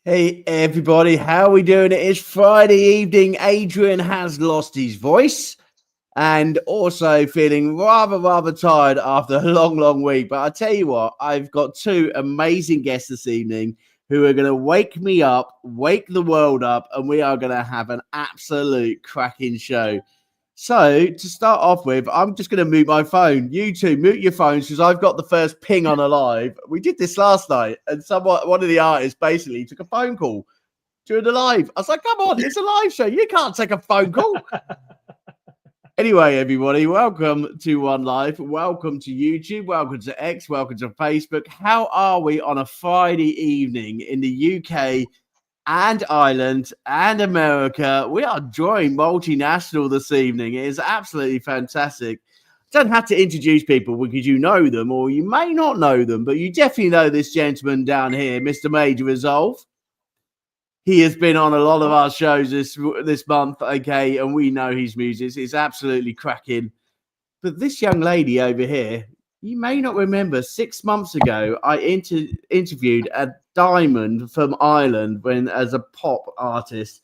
Hey everybody, how are we doing? It is Friday evening. Adrian has lost his voice and also feeling rather tired after a long week. But I tell you what, I've got two amazing guests this evening who are going to wake me up, wake the world up, and we are going to have an absolute cracking show. So to start off with, I'm just going to mute my phone. You two, mute your phones because I've got the first ping on a live. We did this last night, and one of the artists basically took a phone call during the live. I was like, "Come on, it's a live show. You can't take a phone call." Anyway, everybody, welcome to One Life. Welcome to YouTube. Welcome to X. Welcome to Facebook. How are we on a Friday evening in the UK? And Ireland and America? We are joined multinational this evening. It is absolutely fantastic. Don't have to introduce people because you know them or you may not know them, but you definitely know this gentleman down here, Mr. Major Resolve. He has been on a lot of our shows this month, okay, and we know his music. It's absolutely cracking. But this young lady over here, you may not remember, 6 months ago, I interviewed a diamond from Ireland as a pop artist.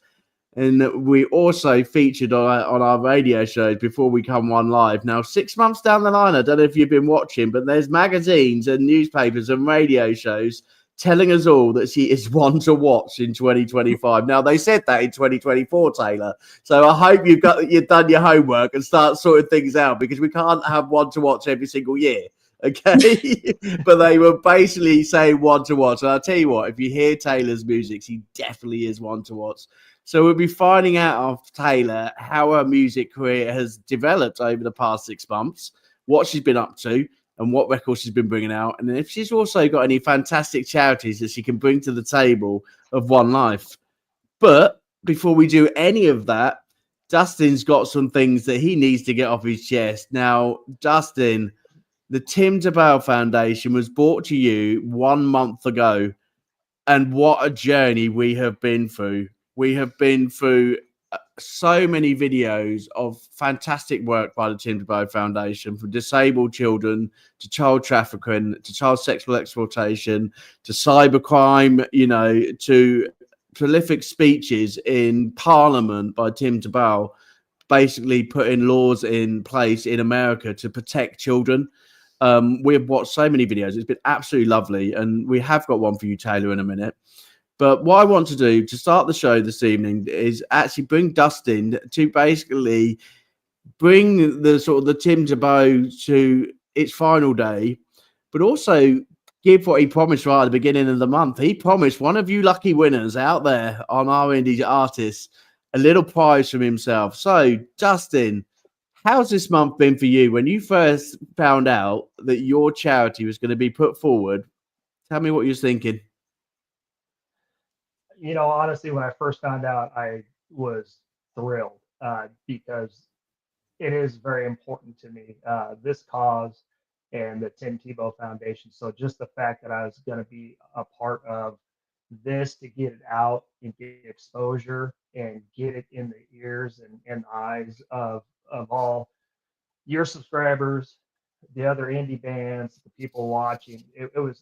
And we also featured on our radio shows before we come One Live. Now, 6 months down the line, I don't know if you've been watching, but there's magazines and newspapers and radio shows telling us all that she is one to watch in 2025. Now, they said that in 2024, Taylor. So I hope you've done your homework and start sorting things out because we can't have one to watch every single year. Okay. But they were basically saying one to watch. And I'll tell you what, if you hear Taylor's music, she definitely is one to watch. So we'll be finding out of Taylor how her music career has developed over the past 6 months, what she's been up to, and what records she's been bringing out, and if she's also got any fantastic charities that she can bring to the table of One Life. But before we do any of that, Dustin's got some things that he needs to get off his chest. Now, Dustin, the Tim TeBow Foundation was brought to you 1 month ago, and what a journey we have been through. We have been through so many videos of fantastic work by the Tim TeBow Foundation, from disabled children to child trafficking to child sexual exploitation to cybercrime, to prolific speeches in Parliament by Tim TeBow, basically putting laws in place in America to protect children. We've watched so many videos. It's been absolutely lovely. And we have got one for you, Taylor, in a minute. But what I want to do to start the show this evening is actually bring Dustin to basically bring the Tim TeBow to its final day, but also give what he promised right at the beginning of the month. He promised one of you lucky winners out there on our indie artists a little prize from himself. So, Dustin, how's this month been for you when you first found out that your charity was going to be put forward? Tell me what you was thinking. Honestly, when I first found out, I was thrilled because it is very important to me, this cause and the Tim TeBow Foundation. So just the fact that I was going to be a part of this to get it out and get exposure and get it in the ears and eyes of all your subscribers, the other indie bands, the people watching.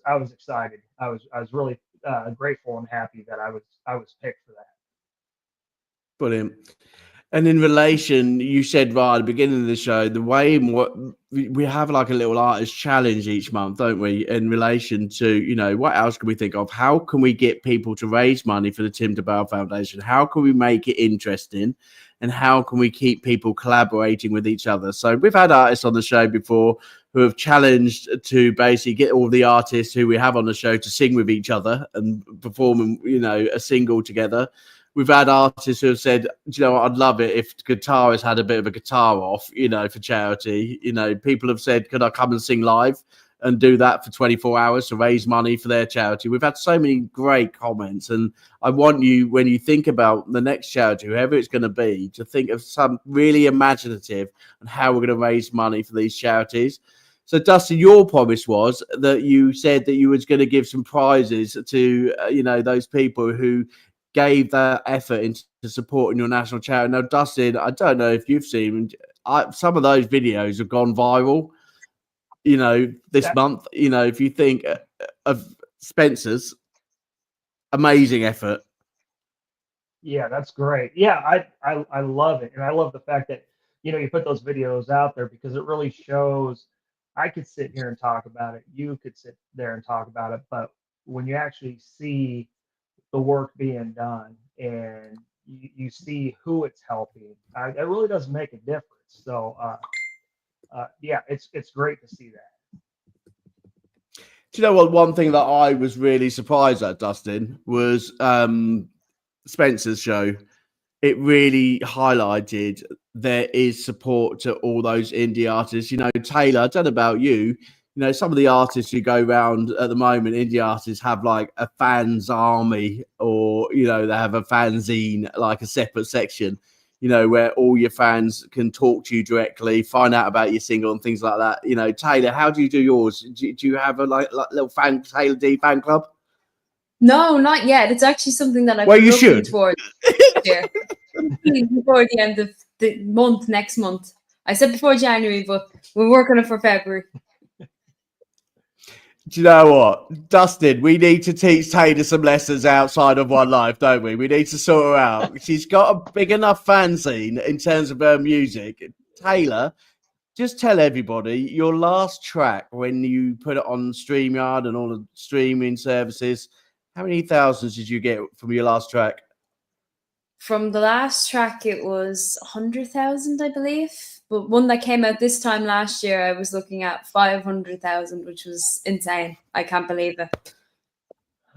I was excited. I was really grateful and happy that I was picked for that. Brilliant. And in relation, you said right at the beginning of the show, the way in what we have like a little artist challenge each month, don't we? In relation to, what else can we think of? How can we get people to raise money for the Tim TeBow Foundation? How can we make it interesting? And how can we keep people collaborating with each other? So we've had artists on the show before who have challenged to basically get all the artists who we have on the show to sing with each other and perform, a single together. We've had artists who have said, I'd love it if guitarists had a bit of a guitar off, for charity. People have said, could I come and sing live and do that for 24 hours to raise money for their charity? We've had so many great comments. And I want you, when you think about the next charity, whoever it's going to be, to think of some really imaginative and how we're going to raise money for these charities. So, Dustin, your promise was that you said that you was going to give some prizes to, those people who gave that effort into supporting your national charity. Now, Dustin, I don't know if you've seen some of those videos have gone viral, this month. If you think of Spencer's, amazing effort. Yeah, that's great. Yeah, I love it. And I love the fact that, you put those videos out there because it really shows. I could sit here and talk about it. You could sit there and talk about it. But when you actually see the work being done and you see who it's helping, it really does make a difference. So, yeah, it's great to see that. Do you know what? One thing that I was really surprised at, Dustin, was Spencer's show. It really highlighted there is support to all those indie artists. Taylor, I don't know about you. Some of the artists who go around at the moment, indie artists have like a fans army, or they have a fanzine, like a separate section, where all your fans can talk to you directly, find out about your single and things like that. Taylor, how do you do yours? Do you have a like little Taylor D fan club? No, not yet. It's actually something that I've Well, been you looking should. towards this year. Before the end of the month, next month. I said before January, but we're working on it for February. Do you know what, Dustin? We need to teach Taylor some lessons outside of One Life, don't we? We need to sort her out. She's got a big enough fanzine in terms of her music. Taylor, just tell everybody your last track when you put it on StreamYard and all the streaming services. How many thousands did you get from your last track? From the last track, it was 100,000, I believe. But one that came out this time last year, I was looking at 500,000, which was insane. I can't believe it.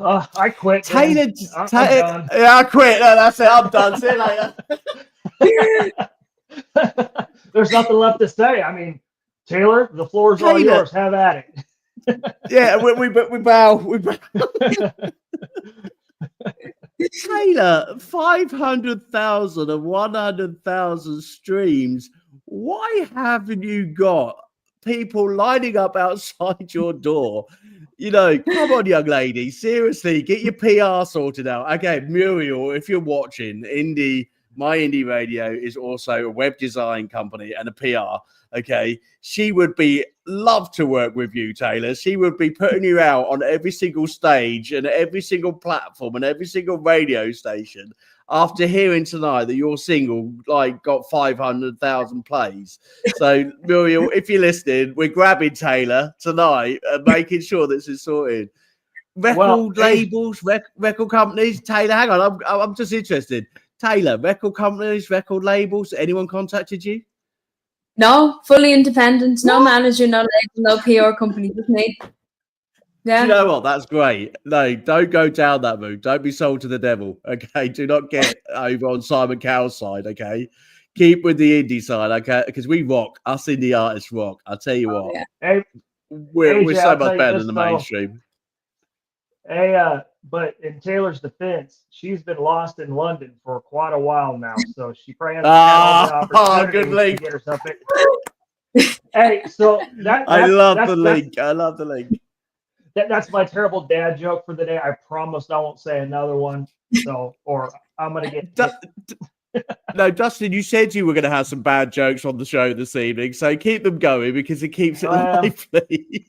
I quit. Taylor, I'm done. Yeah, I quit. No, that's it. I'm done. See you later. There's nothing left to say. I mean, Taylor, the floor is all yours. Have at it. Yeah, we bow. We bow. Taylor, 500,000 and 100,000 streams. Why haven't you got people lining up outside your door? Come on, young lady. Seriously, get your PR sorted out. Okay, Muriel, if you're watching, My Indie Radio is also a web design company and a PR. Okay, she would love to work with you, Taylor. She would be putting you out on every single stage and every single platform and every single radio station after hearing tonight that your single got 500,000 plays. So, Muriel, if you're listening, we're grabbing Taylor tonight and making sure this is sorted. Record labels, record companies. Taylor, hang on, I'm just interested. Taylor, record companies, record labels, anyone contacted you? No, fully independent, no manager, no label, no PR company, just me. Yeah. Do you know what? That's great. No, don't go down that route. Don't be sold to the devil. Okay. Do not get over on Simon Cowell's side. Okay. Keep with the indie side. Okay. Because we rock. Us indie artists rock. I'll tell you what. Yeah. Hey, we're AJ, so much better than the mainstream. Hey, but in Taylor's defense, she's been lost in London for quite a while now, so she probably hasn't had all the opportunities to get herself in. Hey, so I love the link. That's my terrible dad joke for the day. I promise I won't say another one. So, or I'm gonna get. No, Dustin, you said you were going to have some bad jokes on the show this evening, so keep them going because it keeps it lively.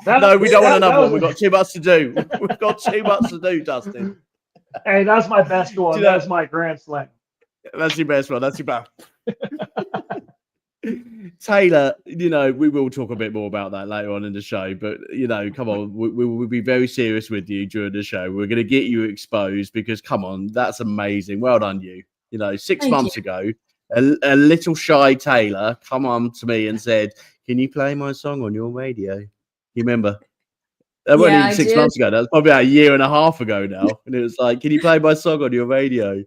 No, we don't want another one. We've got too much to do. We've got too much to do, Dustin. Hey, that's my best one. That's my grand slam. That's your best one. That's your best. Taylor, we will talk a bit more about that later on in the show, but come on, we will be very serious with you during the show. We're going to get you exposed because, come on, that's amazing. Well done, you. 6 months ago, a little shy Taylor come on to me and said, "Can you play my song on your radio?" You remember? That wasn't even 6 months ago. That was probably about a year and a half ago now. And it was like, "Can you play my song on your radio?"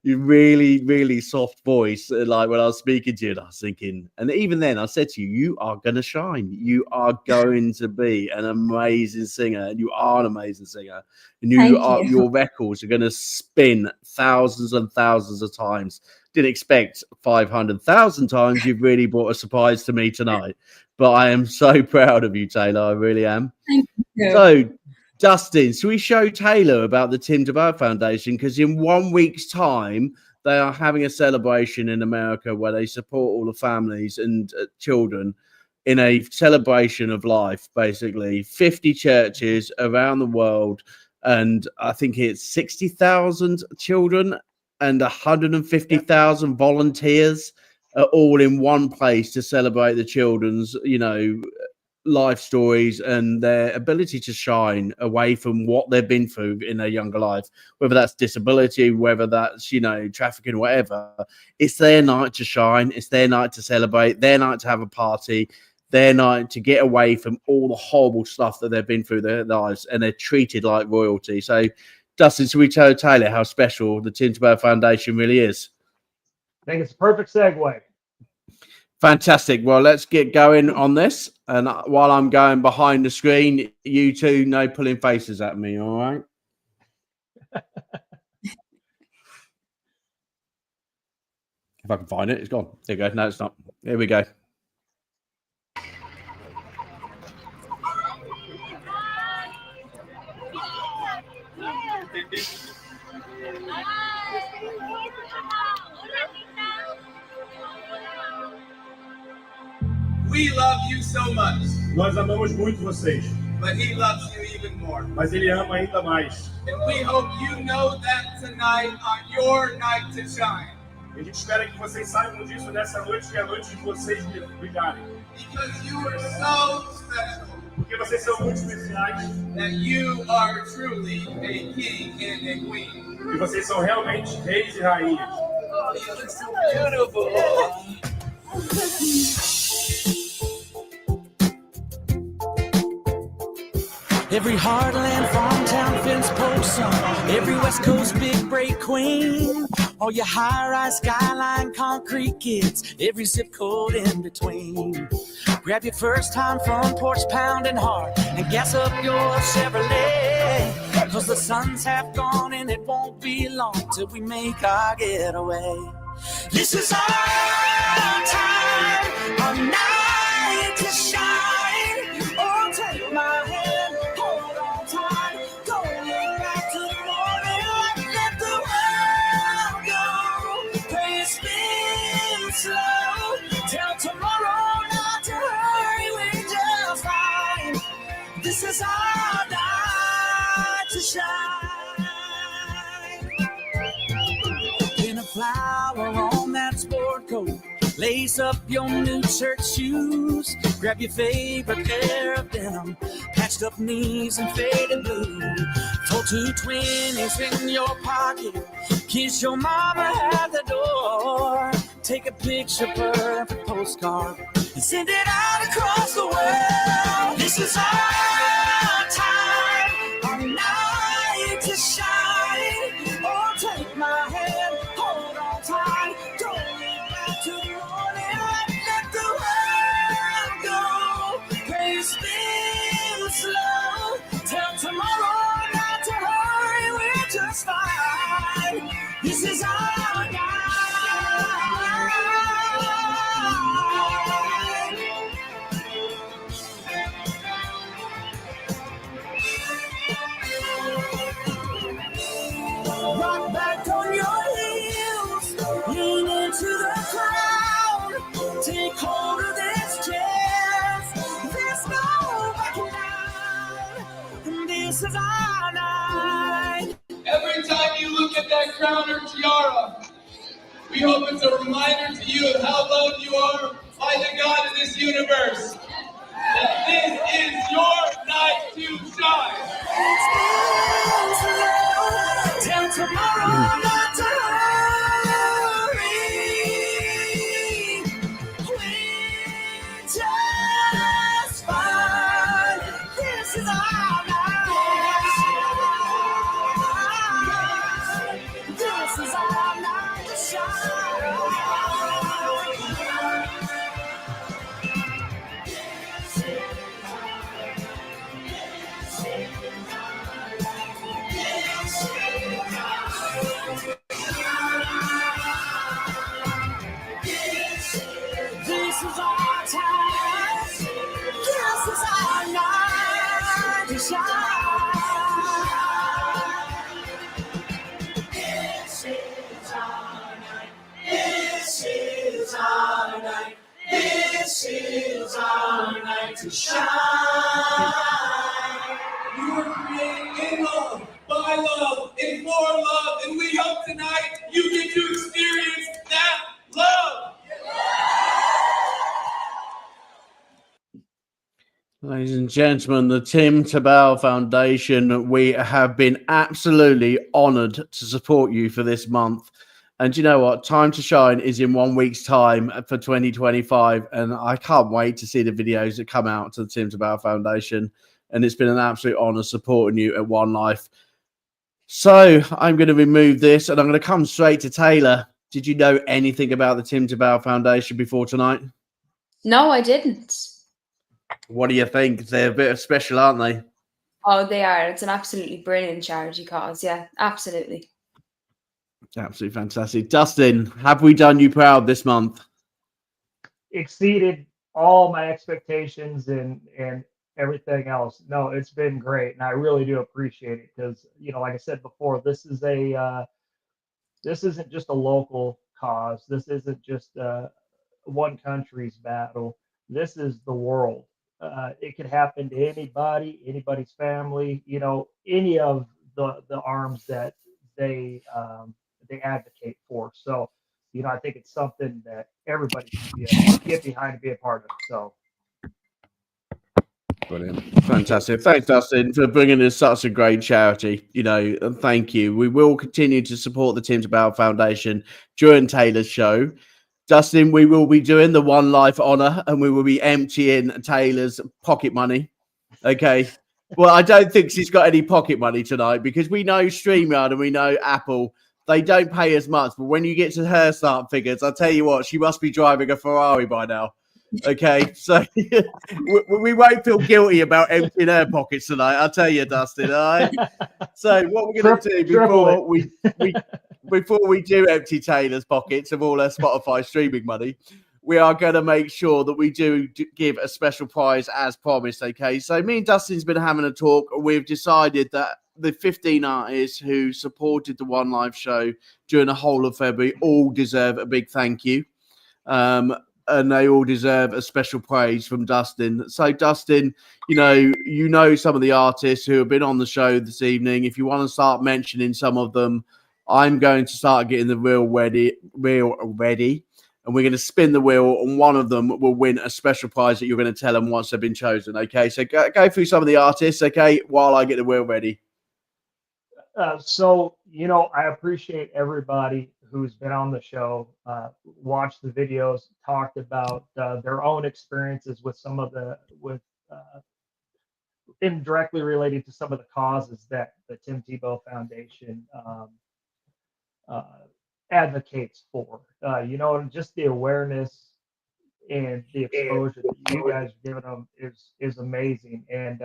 You really, really soft voice. Like when I was speaking to you, and I was thinking, and even then I said to you, you are going to shine. You are going to be an amazing singer. And you are an amazing singer. And your records are going to spin thousands and thousands of times. Didn't expect 500,000 times. You've really brought a surprise to me tonight. But I am so proud of you, Taylor. I really am. Thank you. So, Dustin, should we show Taylor about the Tim TeBow Foundation? Because in 1 week's time, they are having a celebration in America where they support all the families and children in a celebration of life, basically. 50 churches around the world and I think it's 60,000 children and 150,000 volunteers are all in one place to celebrate the children's, life stories and their ability to shine away from what they've been through in their younger life, whether that's disability, whether that's, trafficking, whatever. It's their night to shine. It's their night to celebrate, their night to have a party, their night to get away from all the horrible stuff that they've been through their lives, and they're treated like royalty. So, Dustin, should we tell Taylor how special the Tim TeBow Foundation really is? I think it's a perfect segue. Fantastic. Well, let's get going on this. And while I'm going behind the screen, you two, no pulling faces at me, all right? If I can find it, it's gone. There you go. No, it's not. Here we go. We love you so much. Nós amamos muito vocês. But he loves you even more. Mas ele ama ainda mais. And we hope you know that tonight on your night to shine. A gente espera que vocês saibam disso nessa noite, que é a noite de vocês brilharem. Because you are so special. Porque vocês são muito especiais. That you are truly a king and a queen. E vocês são realmente reis e rainhas. Oh, you look so beautiful. Every heartland, farm town, fence post son, every West Coast big break queen, all your high-rise skyline concrete kids, every zip code in between. Grab your first time front porch pounding hard and gas up your Chevrolet, cause the sun's half gone and it won't be long till we make our getaway. This is our time, our night to shine. Oh, take my hand, hold on tight, going back to the morning, let the world go. Play it spin slow, tell tomorrow not to hurry, we're just fine. This is our night to shine. Pin a flower on that sport coat, lace up your new church shoes, grab your favorite pair of denim, patched up knees and faded blue. Throw 2 20s in your pocket, kiss your mama at the door, take a picture, perfect postcard, and send it out across the world. This is our time, our night to shine. Oh, take my hand, hold on tight, going back to the morning, let the world go. Play spin slow, tell tomorrow not to hurry, we're just fine. This is our night. Rock back on your heels, lean into the crowd, take hold of this chance, there's no backing down, this is our night. Every time you look at that crown or tiara, we hope it's a reminder to you of how loved you are by the God of this universe. That this is your night to shine. Till tomorrow not to hurry, we're just fine. This is our night. This is our night to shine. This is our time. This is our night to shine. This is our night. This is our night. This is our night to shine. You were created in love. by love, and for love. And we hope tonight you get to experience that love. Ladies and gentlemen, the Tim TeBow Foundation, we have been absolutely honoured to support you for this month. And you know what? Time to Shine is in 1 week's time for 2025. And I can't wait to see the videos that come out to the Tim TeBow Foundation. And it's been an absolute honour supporting you at One Life. So I'm going to remove this and I'm going to come straight to Taylor. Did you know anything about the Tim TeBow Foundation before tonight? No, I didn't. What do you think? They're a bit special, aren't they? Oh, they are. It's an absolutely brilliant charity cause. Yeah, absolutely. Absolutely fantastic. Dustin, have we done you proud this month? Exceeded all my expectations and everything else. No, it's been great, and I really do appreciate it because, you know, like I said before, this isn't just a local cause. This isn't just one country's battle. This is the world. It could happen to anybody, anybody's family, you know, any of the arms that they advocate for. So, you know, I think it's something that everybody should get behind to be a part of. So. Brilliant. Fantastic. Thanks, Dustin, for bringing us such a great charity. You know, and thank you. We will continue to support the Tim TeBow Foundation during Taylor's show. Dustin, we will be doing the One Life Honour and we will be emptying Taylor's pocket money. Okay. Well, I don't think she's got any pocket money tonight because we know StreamYard and we know Apple. They don't pay as much. But when you get to her start figures, I'll tell you what, she must be driving a Ferrari by now. Okay, so we won't feel guilty about emptying her pockets tonight. I'll tell you, Dustin. All right. So what we're going to do before we do empty Taylor's pockets of all her Spotify streaming money, we are going to make sure that we do give a special prize as promised. Okay, so me and Dustin's been having a talk. We've decided that the 15 artists who supported the One Life show during the whole of February all deserve a big thank you. And they all deserve a special praise from Dustin. So, Dustin, you know some of the artists who have been on the show this evening. If you want to start mentioning some of them, I'm going to start getting the wheel ready, and we're going to spin the wheel, and one of them will win a special prize that you're going to tell them once they've been chosen. Okay, so go through some of the artists, okay, while I get the wheel ready. So, you know, I appreciate everybody who's been on the show, watched the videos, talked about their own experiences with some of indirectly related to some of the causes that the Tim TeBow Foundation advocates for. You know, and just the awareness and the exposure that you guys are giving them is amazing. And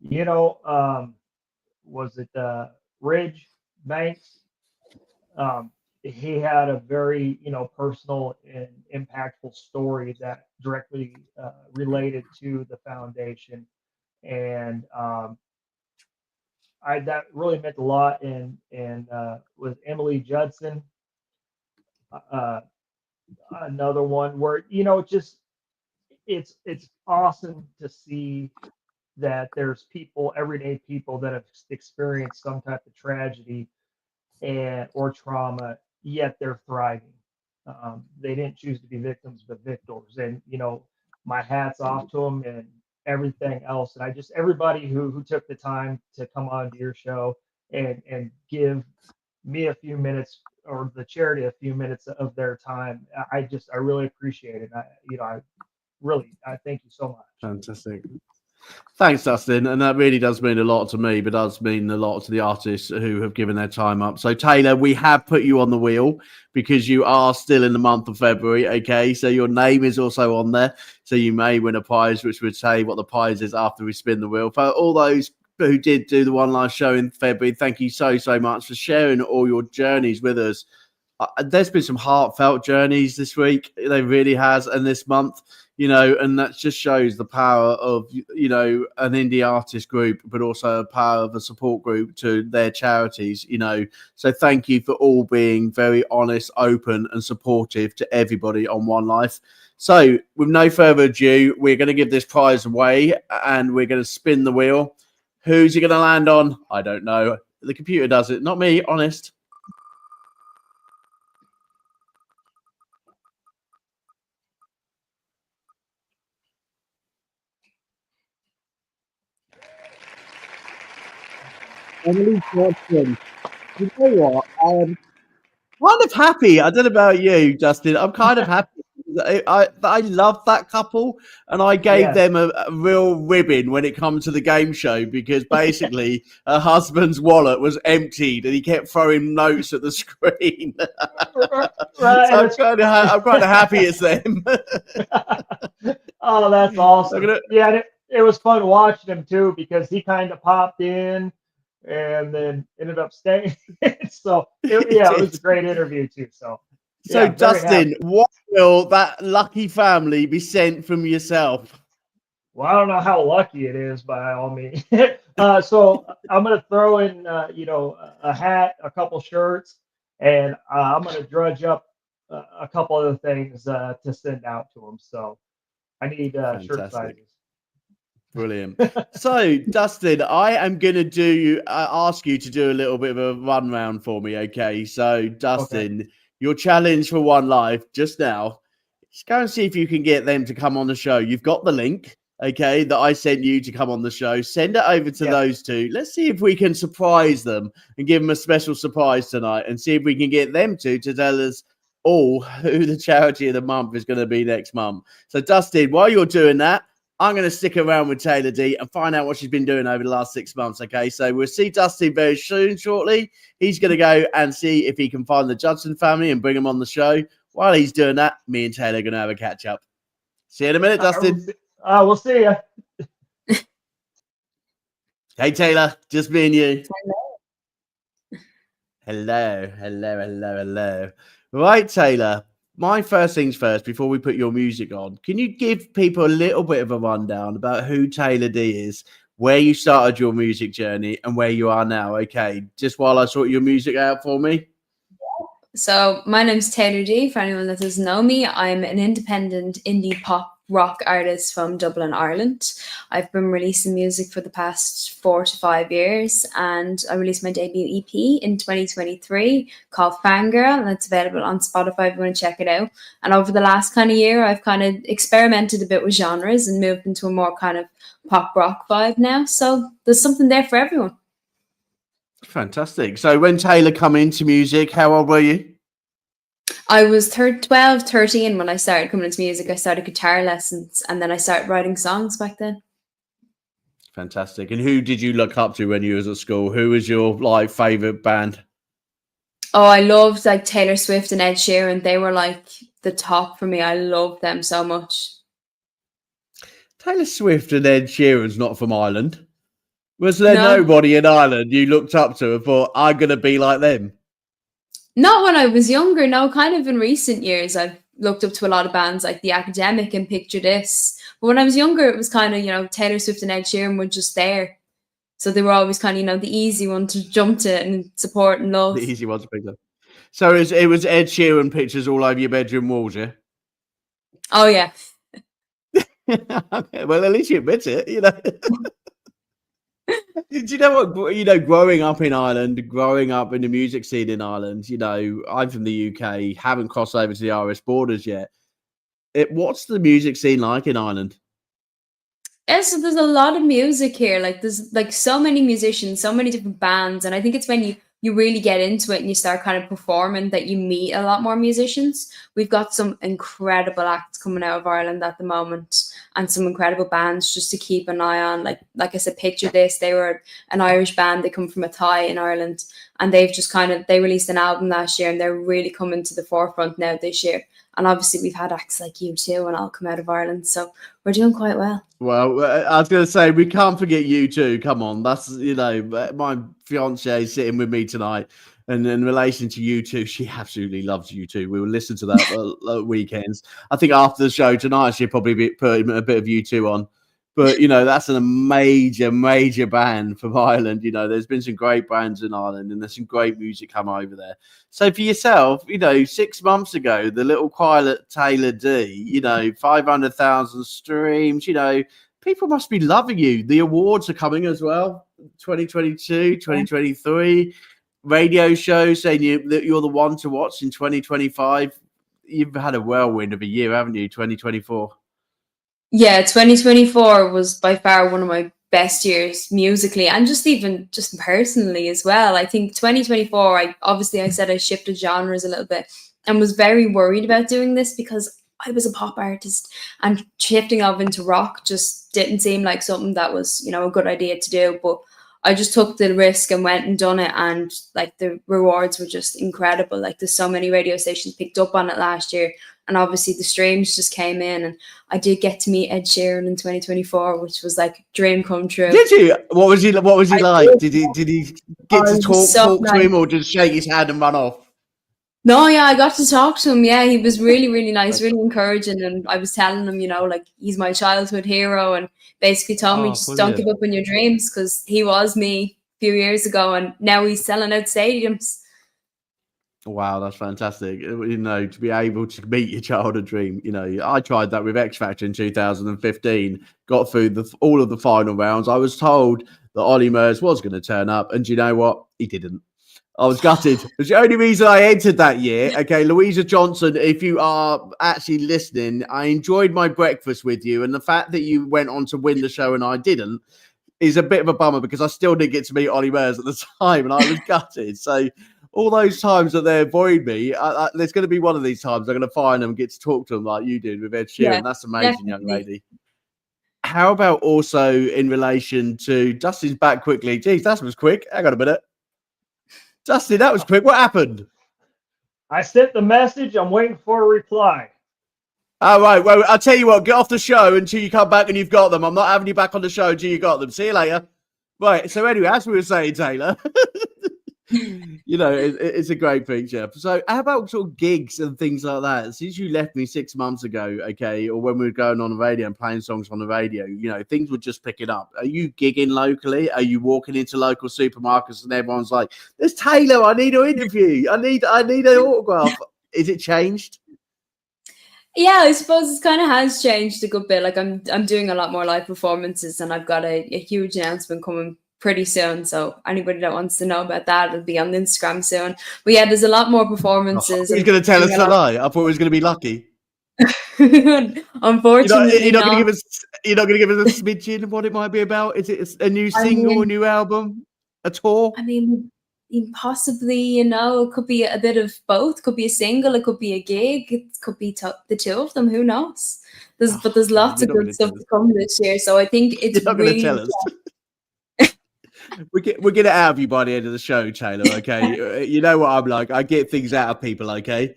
you know, was it Ridge Banks? He had a very, you know, personal and impactful story that directly related to the foundation, and that really meant a lot. And with Emily Judson, another one where, you know, just it's awesome to see that there's people, everyday people, that have experienced some type of tragedy or trauma, yet they're thriving. They didn't choose to be victims, but victors. And, you know, my hat's off to them and everything else. And everybody who took the time to come on to your show and give me a few minutes, or the charity a few minutes of their time, I really appreciate it. I thank you so much. Fantastic. Thanks, Dustin. And that really does mean a lot to me, but does mean a lot to the artists who have given their time up. So, Taylor, we have put you on the wheel because you are still in the month of February. Okay, so your name is also on there. So you may win a prize, which would say what the prize is after we spin the wheel. For all those who did do the One Life show in February, thank you so much for sharing all your journeys with us. There's been some heartfelt journeys this week. There really has. And this month, you know, and that just shows the power of, you know, an indie artist group, but also the power of a support group to their charities, you know. So thank you for all being very honest, open and supportive to everybody on One Life. So with no further ado, we're going to give this prize away and we're going to spin the wheel. Who's it going to land on? I don't know. The computer does it, not me, honest. Emily Johnson. You know what? Kind of happy. I don't know about you, Justin. I'm kind of happy. I love that couple, and I gave them a real ribbon when it comes to the game show, because basically her husband's wallet was emptied and he kept throwing notes at the screen. Right, So I'm kind of happy it's them. Oh, that's awesome. Yeah, it was fun watching him too, because he kind of popped in and then ended up staying. So it was a great interview too. So Dustin, what will that lucky family be sent from yourself? Well, I don't know how lucky it is, by all means. So I'm gonna throw in a hat, a couple shirts, and I'm gonna drudge up a couple other things to send out to them. So I need shirt sizes. Brilliant. So, Dustin, I am going to ask you to do a little bit of a run round for me, okay? So, Dustin, your challenge for One Life just now, just go and see if you can get them to come on the show. You've got the link, okay, that I sent you to come on the show. Send it over to those two. Let's see if we can surprise them and give them a special surprise tonight, and see if we can get them to tell us all who the charity of the month is going to be next month. So, Dustin, while you're doing that, I'm going to stick around with Taylor D and find out what she's been doing over the last 6 months, okay? So we'll see Dustin very soon, shortly. He's going to go and see if he can find the Judson family and bring them on the show. While he's doing that, me and Taylor are going to have a catch-up. See you in a minute, Dustin. We'll see you. Hey, Taylor, just me and you. Hello. Right, Taylor. My first things first, before we put your music on, can you give people a little bit of a rundown about who Taylor D is, where you started your music journey, and where you are now? Okay, just while I sort your music out for me. So my name's Taylor D. For anyone that doesn't know me, I'm an independent indie pop rock artist from Dublin, Ireland. I've been releasing music for the past 4 to 5 years, and I released my debut EP in 2023 called Fangirl, and it's available on Spotify if you want to check it out. And over the last kind of year, I've kind of experimented a bit with genres and moved into a more kind of pop rock vibe now. So there's something there for everyone. Fantastic. So when Taylor come into music, how old were you? I was 12, 13 when I started coming into music. I started guitar lessons, and then I started writing songs back then. Fantastic. And who did you look up to when you was at school? Who was your favorite band? Oh, I loved Taylor Swift and Ed Sheeran. They were the top for me. I loved them so much. Taylor Swift and Ed Sheeran's not from Ireland. Was there nobody in Ireland you looked up to and thought, I'm going to be like them? Not when I was younger, no. Kind of in recent years, I've looked up to a lot of bands like The Academic and Picture This. But when I was younger, it was kind of, Taylor Swift and Ed Sheeran were just there. So they were always kind of, the easy one to jump to and support and love. The easy one to pick up. So it was Ed Sheeran pictures all over your bedroom walls, yeah? Oh, yeah. Okay, well, at least you admit it, Do you know what? Growing up in Ireland, growing up in the music scene in Ireland, I'm from the UK, haven't crossed over to the Irish borders yet. What's the music scene like in Ireland? Yeah, so there's a lot of music here. There's so many musicians, so many different bands, and I think it's when you really get into it and you start kind of performing that you meet a lot more musicians. We've got some incredible acts coming out of Ireland at the moment, and some incredible bands just to keep an eye on. Like I said, Picture This, they were an Irish band. They come from Athy in Ireland, and they've just they released an album last year, and they're really coming to the forefront now this year. And obviously we've had acts like U2 and all come out of Ireland, so we're doing quite well. Well, I was going to say, we can't forget U2. Come on. That's, my fiance is sitting with me tonight. And in relation to U2, she absolutely loves U2. We will listen to that weekends. I think after the show tonight, she'll probably be putting a bit of U2 on. But, that's a major band from Ireland. There's been some great bands in Ireland, and there's some great music come over there. So for yourself, 6 months ago, the little quiet Taylor D, 500,000 streams, people must be loving you. The awards are coming as well. 2022, 2023. Radio show saying that you're the one to watch in 2025. You've had a whirlwind of a year, haven't you? 2024. Yeah, 2024 was by far one of my best years musically and just personally as well. I think 2024, I said I shifted genres a little bit and was very worried about doing this because I was a pop artist and shifting up into rock just didn't seem like something that was, a good idea to do. But I just took the risk and went and done it. And like the rewards were just incredible. Like there's so many radio stations picked up on it last year. And obviously the streams just came in and I did get to meet Ed Sheeran in 2024, which was like dream come true. Did you? What was he like? Did he get to talk to him or just shake his hand and run off? No, yeah, I got to talk to him. Yeah, he was really, really nice, really encouraging. And I was telling him, like he's my childhood hero and basically told me just don't give up on your dreams because he was me a few years ago and now he's selling out stadiums. Wow, that's fantastic. To be able to meet your childhood dream. I tried that with X Factor in 2015, got through all of the final rounds. I was told that Ollie Murs was going to turn up. And do you know what? He didn't. I was gutted. It's the only reason I entered that year. Okay, Louisa Johnson, if you are actually listening, I enjoyed my breakfast with you. And the fact that you went on to win the show and I didn't is a bit of a bummer because I still didn't get to meet Ollie Murs at the time and I was gutted. So all those times that they avoid me, there's going to be one of these times I'm going to find them and get to talk to them like you did with Ed Sheeran. Yeah, that's amazing, definitely. Young lady. How about also in relation to Dustin's back quickly? Geez, that was quick. Hang on a minute. Dustin, that was quick. What happened? I sent the message. I'm waiting for a reply. All right. Well, I'll tell you what. Get off the show until you come back and you've got them. I'm not having you back on the show until you got them. See you later. Right. So anyway, as we were saying, Taylor, it's a great picture. So how about sort of gigs and things like that? Since you left me 6 months ago, okay, or when we were going on the radio and playing songs on the radio, things were just picking up. Are you gigging locally? Are you walking into local supermarkets and everyone's like, "There's Taylor, I need an interview. I need an autograph." Is it changed? Yeah, I suppose it kind of has changed a good bit. Like I'm doing a lot more live performances and I've got a huge announcement coming pretty soon, so anybody that wants to know about that, it'll be on Instagram soon. But yeah, there's a lot more performances. He's going to tell us a lie. I thought he was going to be lucky. Unfortunately, you're not going to give us a smidgen of what it might be about. Is it a new single, a new album, a tour? I mean, possibly. It could be a bit of both. It could be a single. It could be a gig. It could be the two of them. Who knows? There's lots of good stuff to come this year. So I think it's you're not going to tell us. We'll get it out of you by the end of the show, Taylor, okay? You know what I'm like. I get things out of people, okay?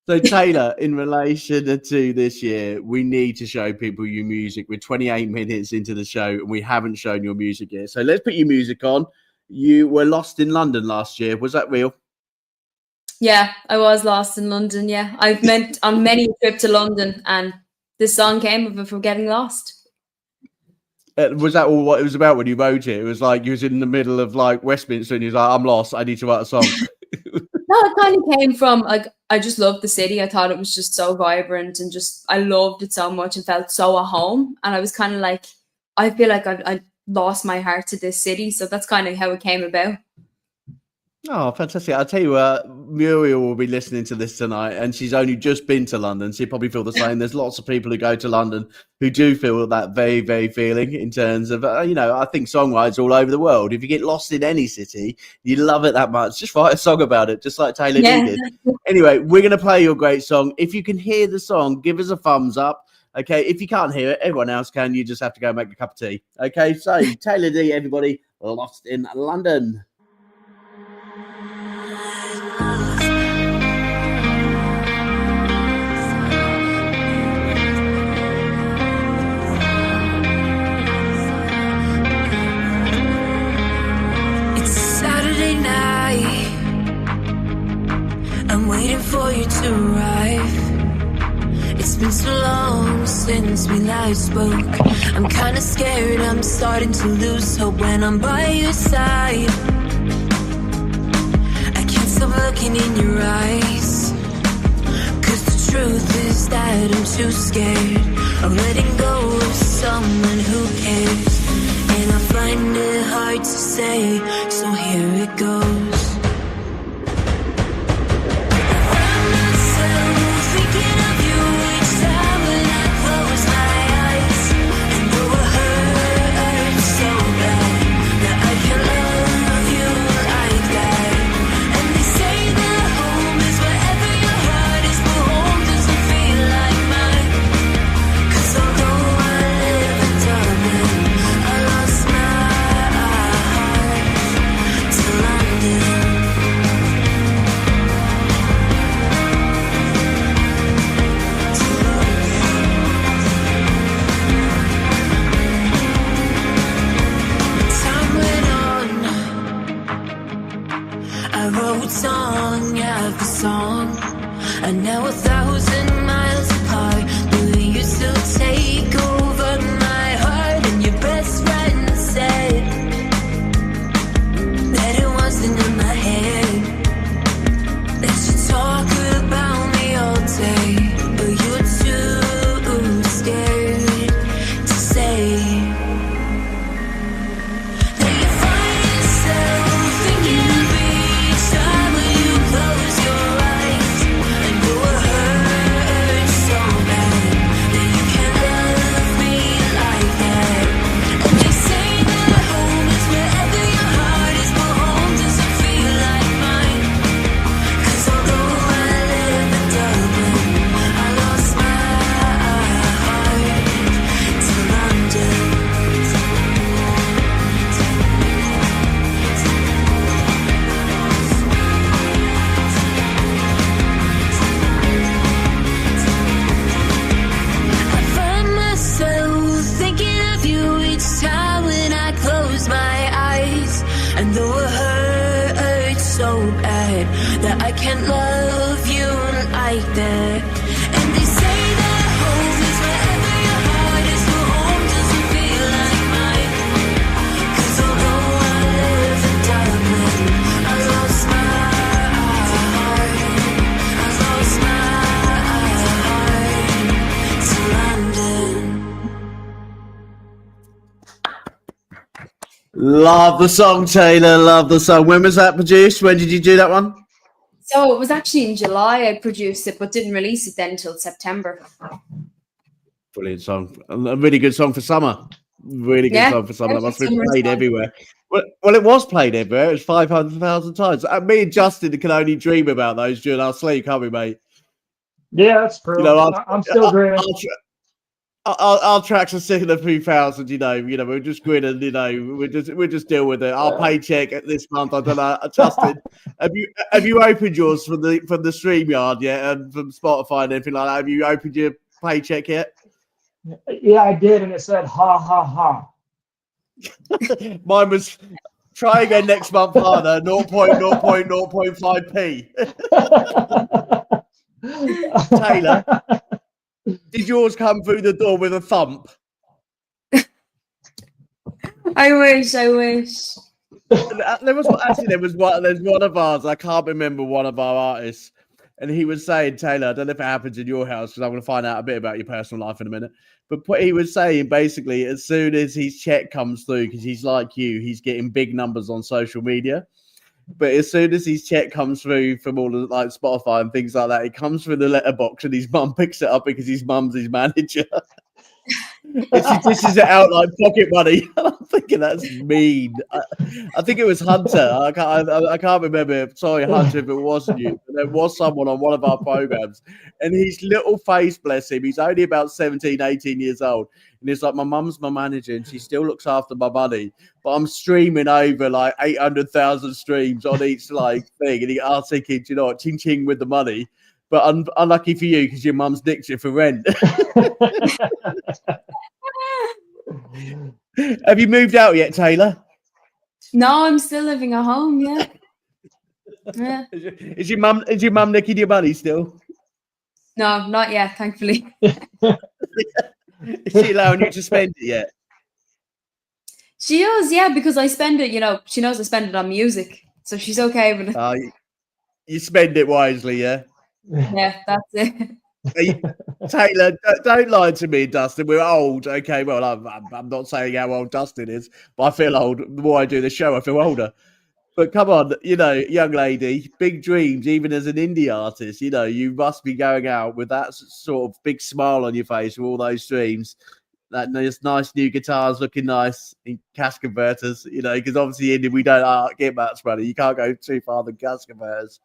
So, Taylor, in relation to this year, we need to show people your music. We're 28 minutes into the show, and we haven't shown your music yet. So let's put your music on. You were lost in London last year. Was that real? Yeah, I was lost in London, yeah. I've meant on many trips to London, and this song came of it from getting lost. Was that all what it was about when you wrote it? It was like you was in the middle of like Westminster and you was like, "I'm lost. I need to write a song." No, it kind of came from like I just loved the city. I thought it was just so vibrant and just I loved it so much and felt so at home. And I was kind of like, I feel like I lost my heart to this city. So that's kind of how it came about. Oh, fantastic. I'll tell you what, Muriel will be listening to this tonight and she's only just been to London. So you probably feel the same. There's lots of people who go to London who do feel that very, very feeling in terms of, I think songwriters all over the world. If you get lost in any city, you love it that much. Just write a song about it, just like Taylor D did. Anyway, we're going to play your great song. If you can hear the song, give us a thumbs up. Okay, if you can't hear it, everyone else can. You just have to go make a cup of tea. Okay, so Taylor D, everybody, Lost in London. I'm waiting for you to arrive. It's been so long since we last spoke. I'm kinda scared, I'm starting to lose hope when I'm by your side. I can't stop looking in your eyes, 'cause the truth is that I'm too scared of letting go of someone who cares. And I find it hard to say, so here it goes. Song after song, and now 1,000 miles apart, will you still take over my heart? And your best friend said that it wasn't in my head, that you talk about me all day, but you're too scared to say that you find yourself thinking of me each time when you close your eyes, and it will hurt so bad that you can't love me like that. And they say that home is wherever your heart is, but home doesn't feel like mine. 'Cause although I live in Dublin, I lost my heart to London. I find myself thinking of you each time when I close my eyes, and though it hurts so bad that I can't love you like that. And they say that home is wherever your heart is, but home doesn't feel like mine. 'Cause although I live in Dublin, I lost my heart. I lost my heart to London. Love the song, Taylor. Love the song. When was that produced? When did you do that one? So it was actually in July I produced it, but didn't release it then until September. Brilliant song. A really good song for summer. Really good Yeah, song for summer. That must have been summer's played fun. everywhere. Well, it was played everywhere. It was 500,000 times. Me and Justin can only dream about those during our sleep, can't we, mate? Yeah, that's true. You know, I'm still dreaming. Our tracks are sick of the 2000. We're just grinning. We just deal with it. Our paycheck this month. I don't know. Justin, have you opened yours from the StreamYard yet, and from Spotify and anything like that? Have you opened your paycheck yet? Yeah, I did, and it said ha ha ha. Mine was try again next month harder. 0.0.0.5p. Taylor, did yours come through the door with a thump? I wish. There's one of ours. I can't remember one of our artists, and he was saying, Taylor, I don't know if it happens in your house because I'm going to find out a bit about your personal life in a minute. But he was saying basically, as soon as his check comes through, because he's like you, he's getting big numbers on social media. But as soon as his check comes through from all of like Spotify and things like that, it comes through the letterbox, and his mum picks it up because his mum's his manager. And she dishes it out like pocket money. And I'm thinking that's mean. I think it was Hunter. I can't remember. Sorry, Hunter, if it wasn't you. But there was someone on one of our programs, and his little face, bless him, he's only about 17, 18 years old. And it's like, my mum's my manager and she still looks after my money, but I'm streaming over like 800,000 streams on each like thing. And I was thinking, you know what, ching ching with the money. But unlucky for you because your mum's nicked you for rent. Have you moved out yet, Taylor? No, I'm still living at home. Yeah. Yeah. Is your mum nicking your money still? No, not yet, thankfully. Is she allowing you to spend it yet? She does, yeah, because I spend it. She knows I spend it on music, so she's okay with it. You spend it wisely, yeah. Yeah, that's it. Taylor, don't lie to me, Dustin. We're old. Okay, well, I'm not saying how old Dustin is, but I feel old. The more I do the show, I feel older. But come on, young lady, big dreams, even as an indie artist, you must be going out with that sort of big smile on your face with all those streams. Those nice new guitars looking nice in cash converters, because obviously indie, we don't get much money. You can't go too far than cash converters.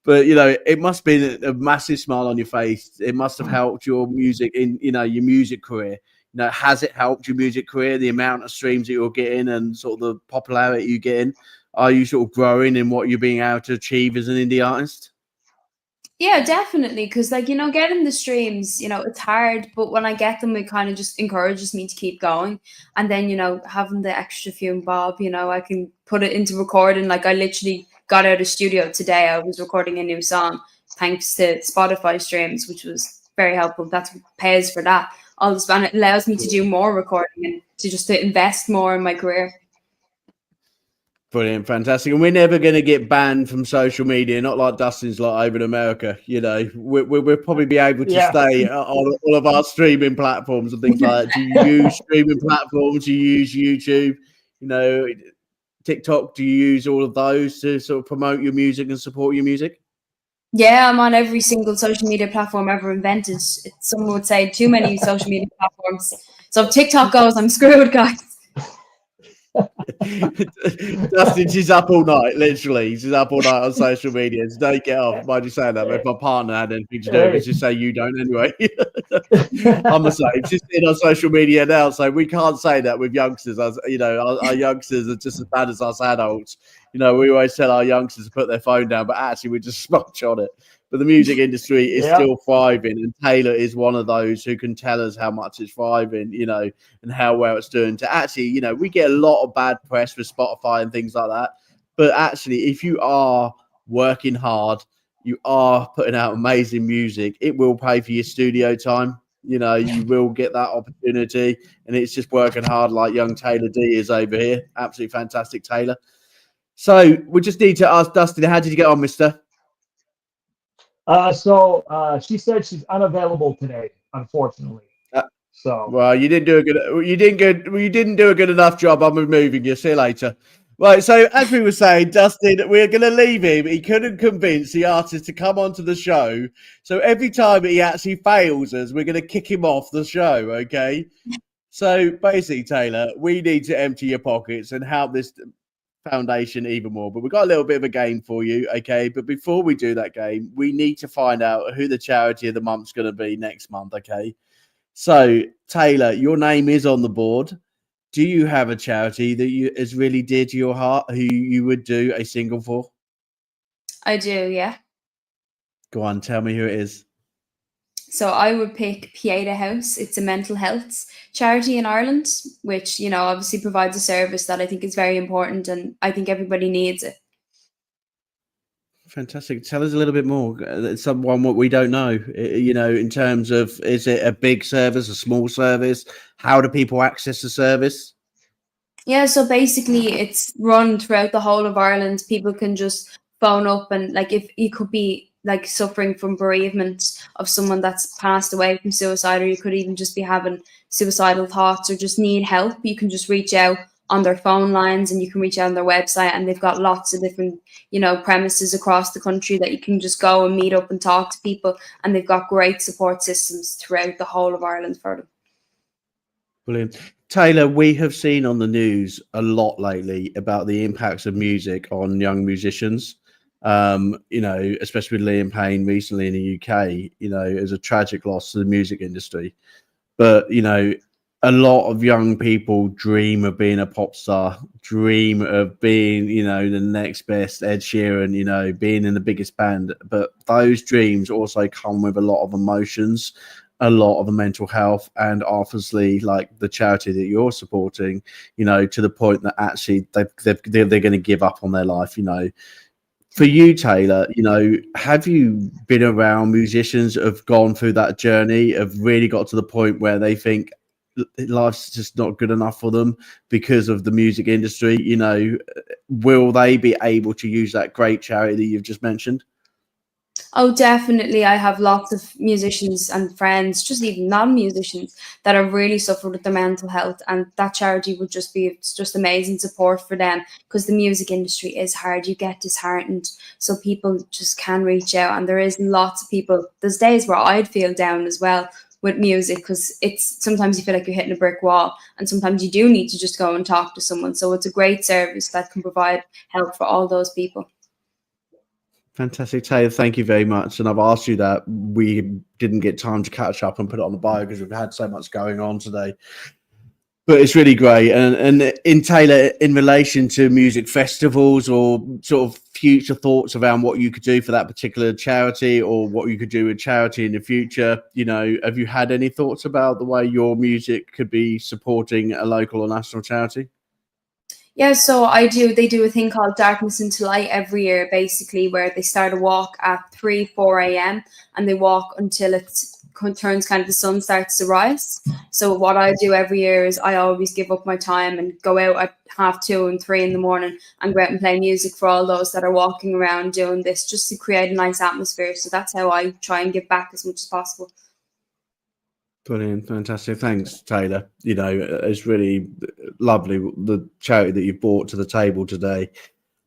But, it must be a massive smile on your face. It must have helped your music in, your music career. Has it helped your music career, the amount of streams that you're getting and sort of the popularity you're getting? Are you sort of growing in what you're being able to achieve as an indie artist? Yeah, definitely. Because, getting the streams, it's hard. But when I get them, it kind of just encourages me to keep going. And then, having the extra few and bob, I can put it into recording. Like, I literally got out of studio today. I was recording a new song thanks to Spotify streams, which was very helpful. That's what pays for that. All this, and it allows me to do more recording and to invest more in my career. Brilliant, fantastic. And we're never going to get banned from social media, not like Dustin's like over in America. We'll probably be able to stay on all of our streaming platforms and things like that. Do you use streaming platforms? Do you use YouTube? TikTok? Do you use all of those to sort of promote your music and support your music? Yeah, I'm on every single social media platform ever invented. Someone would say too many social media platforms. So if TikTok goes, I'm screwed, guys. Dustin, she's up all night, literally. She's up all night on social media. So don't get off. Mind you saying that, but if my partner had anything to do with it, just say you don't anyway. I'm the same. She's sitting on social media now, so we can't say that with youngsters. As our youngsters are just as bad as us adults. We always tell our youngsters to put their phone down, but actually we just smudge on it. But the music industry is still thriving, and Taylor is one of those who can tell us how much it's thriving, and how well it's doing. To actually, we get a lot of bad press with Spotify and things like that. But actually, if you are working hard, you are putting out amazing music, it will pay for your studio time. You will get that opportunity, and it's just working hard like young Taylor D is over here. Absolutely fantastic, Taylor. So we just need to ask Dustin, how did you get on, mister? So she said she's unavailable today, unfortunately. Well, you didn't do a good enough job. I'm removing you. See you later. Right. So as we were saying, Dustin, we're going to leave him. He couldn't convince the artist to come onto the show. So every time he actually fails us, we're going to kick him off the show. Okay. So basically, Taylor, we need to empty your pockets and help this foundation even more, but we've got a little bit of a game for you, okay? But before we do that game, we need to find out who the charity of the month's going to be next month, okay? So Taylor, your name is on the board. Do you have a charity that is really dear to your heart, who you would do a single for? I do, yeah. Go on, tell me who it is. So I would pick Pieta House. It's a mental health charity in Ireland, which, obviously provides a service that I think is very important, and I think everybody needs it. Fantastic. Tell us a little bit more. Someone what we don't know, in terms of, is it a big service, a small service? How do people access the service? Yeah, so basically it's run throughout the whole of Ireland. People can just phone up, and if you could be suffering from bereavement of someone that's passed away from suicide, or you could even just be having suicidal thoughts or just need help, you can just reach out on their phone lines, and you can reach out on their website, and they've got lots of different premises across the country that you can just go and meet up and talk to people, and they've got great support systems throughout the whole of Ireland for them. Brilliant. Taylor, we have seen on the news a lot lately about the impacts of music on young musicians. Especially with Liam Payne recently in the UK, it was a tragic loss to the music industry. But, a lot of young people dream of being a pop star, dream of being, the next best Ed Sheeran, being in the biggest band. But those dreams also come with a lot of emotions, a lot of mental health, and obviously like the charity that you're supporting, to the point that actually they're going to give up on their life, For you, Taylor, have you been around musicians that have gone through that journey, have really got to the point where they think life's just not good enough for them because of the music industry? Will they be able to use that great charity that you've just mentioned? Oh, definitely. I have lots of musicians and friends, just even non-musicians, that have really suffered with their mental health, and that charity would just be it's just amazing support for them, because the music industry is hard. You get disheartened, so people just can reach out, and there is lots of people. There's days where I'd feel down as well with music, because it's sometimes you feel like you're hitting a brick wall, and sometimes you do need to just go and talk to someone. So it's a great service that can provide help for all those people. Fantastic, Taylor. Thank you very much. And I've asked you that. We didn't get time to catch up and put it on the bio because we've had so much going on today. But it's really great. And in Taylor, in relation to music festivals or sort of future thoughts around what you could do for that particular charity or what you could do with charity in the future, you know, have you had any thoughts about the way your music could be supporting a local or national charity? Yeah, so they do a thing called Darkness into Light every year, basically, where they start a walk at 4 a.m. and they walk until turns kind of the sun starts to rise. So what I do every year is I always give up my time and go out at 2:30 and 3 in the morning and go out and play music for all those that are walking around doing this, just to create a nice atmosphere. So that's how I try and give back as much as possible. Brilliant, fantastic. Thanks, Taylor. You know, it's really lovely, the charity that you've brought to the table today.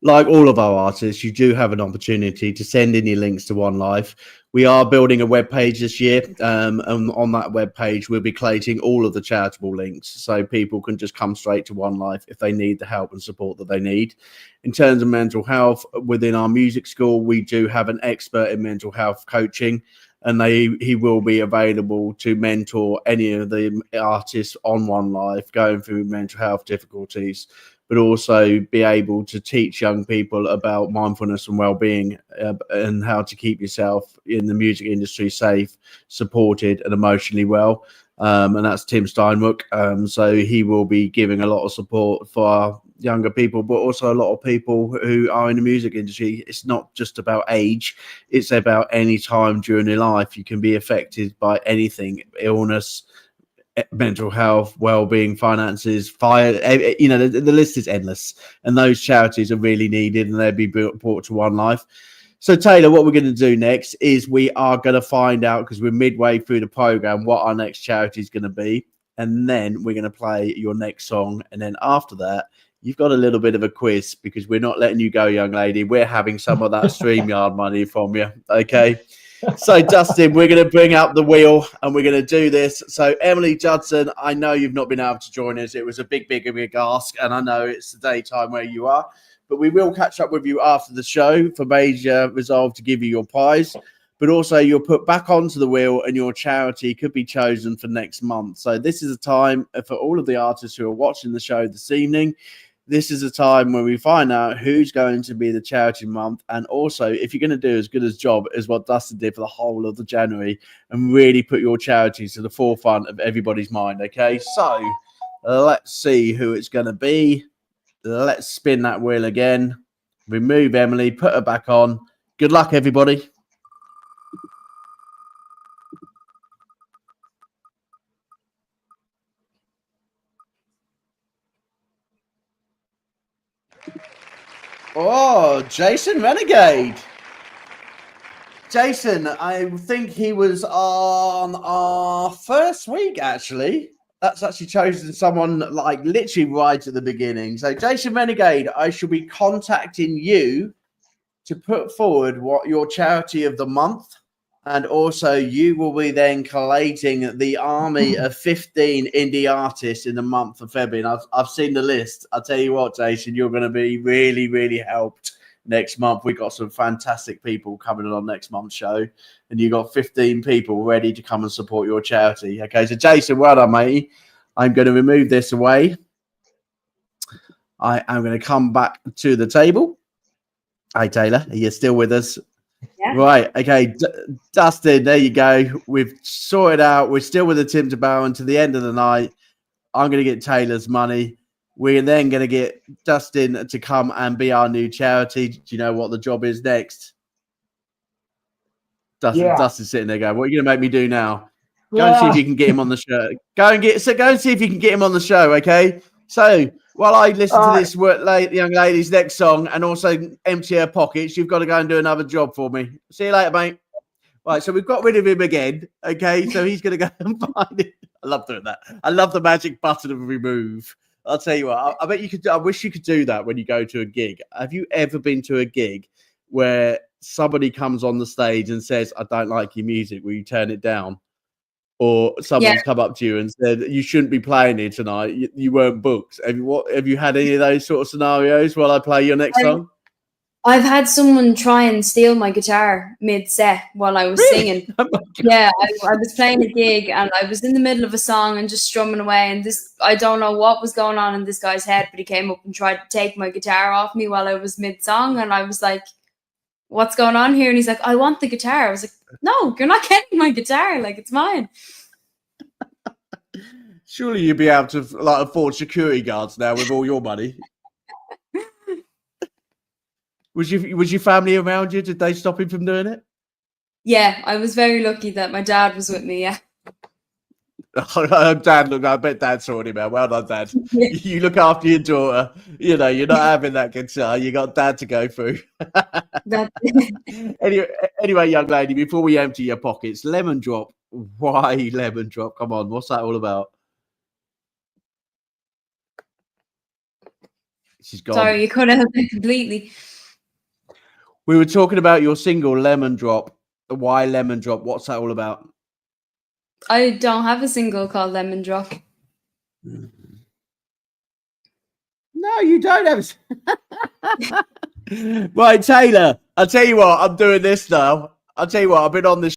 Like all of our artists, you do have an opportunity to send in your links to One Life. We are building a webpage this year, and on that webpage, we'll be collating all of the charitable links so people can just come straight to One Life if they need the help and support that they need. In terms of mental health, within our music school, we do have an expert in mental health coaching, and he will be available to mentor any of the artists on One Life going through mental health difficulties, but also be able to teach young people about mindfulness and well-being, and how to keep yourself in the music industry safe, supported, and emotionally well. And that's Tim Steinmuck. So he will be giving a lot of support for our younger people, but also a lot of people who are in the music industry. It's not just about age, it's about any time during your life. You can be affected by anything: illness, mental health, well-being, finances, fire. You know, the list is endless, and those charities are really needed, and they'll be brought to One Life. So Taylor, what we're going to do next is we are going to find out, because we're midway through the program, what our next charity is going to be, and then we're going to play your next song, and then after that you've got a little bit of a quiz, because we're not letting you go, young lady. We're having some of that StreamYard money from you. Okay. So, Dustin, we're going to bring up the wheel and we're going to do this. So, Emily Judson, I know you've not been able to join us. It was a big ask, and I know it's the daytime where you are, but we will catch up with you after the show for Major Resolve to give you your prize. But also you're put back onto the wheel and your charity could be chosen for next month. So this is a time for all of the artists who are watching the show this evening. This is a time when we find out who's going to be the charity month. And also, if you're going to do as good a job as what Dustin did for the whole of the January and really put your charities to the forefront of everybody's mind. Okay, so let's see who it's going to be. Let's spin that wheel again. Remove Emily, put her back on. Good luck, everybody. Oh, Jason Renegade. Jason, I think he was on our first week, actually. That's actually chosen someone like literally right at the beginning. So, Jason Renegade, I shall be contacting you to put forward what your charity of the month. And also, you will be then collating the army of 15 indie artists in the month of February. And I've seen the list. I'll tell you what, Jason, you're going to be really, really helped next month. We've got some fantastic people coming on next month's show. And you've got 15 people ready to come and support your charity. Okay, so Jason, well done, matey. I'm going to remove this away. I am going to come back to the table. Hey, Taylor, are you still with us? Yeah. Right. Okay. Dustin, there you go. We've sorted out. We're still with the Tim TeBow until the end of the night. I'm going to get Taylor's money. We're then going to get Dustin to come and be our new charity. Do you know what the job is next? Dustin's sitting there going, what are you going to make me do now? Go and see if you can get him on the show. Go and see if you can get him on the show, okay? So while I listen to this young lady's next song and also empty her pockets, you've got to go and do another job for me. See you later, mate. Right, so we've got rid of him again. Okay, so he's going to go and find it. I love doing that. I love the magic button of remove. I'll tell you what, I bet you could. I wish you could do that when you go to a gig. Have you ever been to a gig where somebody comes on the stage and says, "I don't like your music, will you turn it down?" Or someone's come up to you and said, "You shouldn't be playing here tonight. You weren't booked." Have you had any of those sort of scenarios while I play your next song? I've had someone try and steal my guitar mid-set while I was singing. Oh Yeah, I was playing a gig and I was in the middle of a song and just strumming away. And I don't know what was going on in this guy's head, but he came up and tried to take my guitar off me while I was mid-song. And I was like, "What's going on here?" And he's like, "I want the guitar." I was like, "No, you're not getting my guitar. Like, it's mine." Surely you'd be able to afford security guards now with all your money. Was your family around you? Did they stop him from doing it? Yeah, I was very lucky that my dad was with me. Yeah. I bet Dad sorted him out. Well done, Dad. You look after your daughter. You know, you're not having that guitar. You got Dad to go through. Anyway, young lady, before we empty your pockets, Lemon Drop. Why Lemon Drop? Come on, what's that all about? She's gone. Sorry, you cut out completely. We were talking about your single Lemon Drop. Why Lemon Drop? What's that all about? I don't have a single called Lemon Drop. No, you don't have a... Right, Taylor, I'll tell you what, I'm doing this now. I'll tell you what, I've been on this.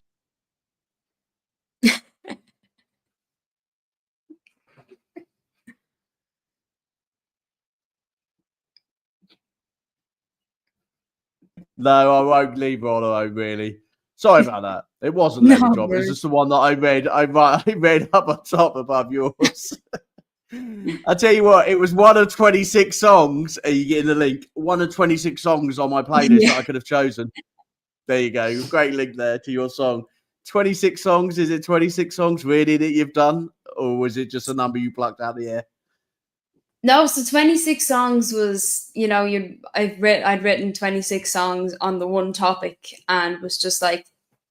No, I won't leave her on her own, really. Sorry about that. It wasn't Lemon Drop. It was just the one that I read up on top above yours. I'll tell you what, it was one of 26 songs. Are you getting the link? One of 26 songs on my playlist that I could have chosen. There you go. Great link there to your song. 26 songs. Is it 26 songs really that you've done? Or was it just a number you plucked out of the air? No, so 26 songs was, I'd written 26 songs on the one topic and was just like,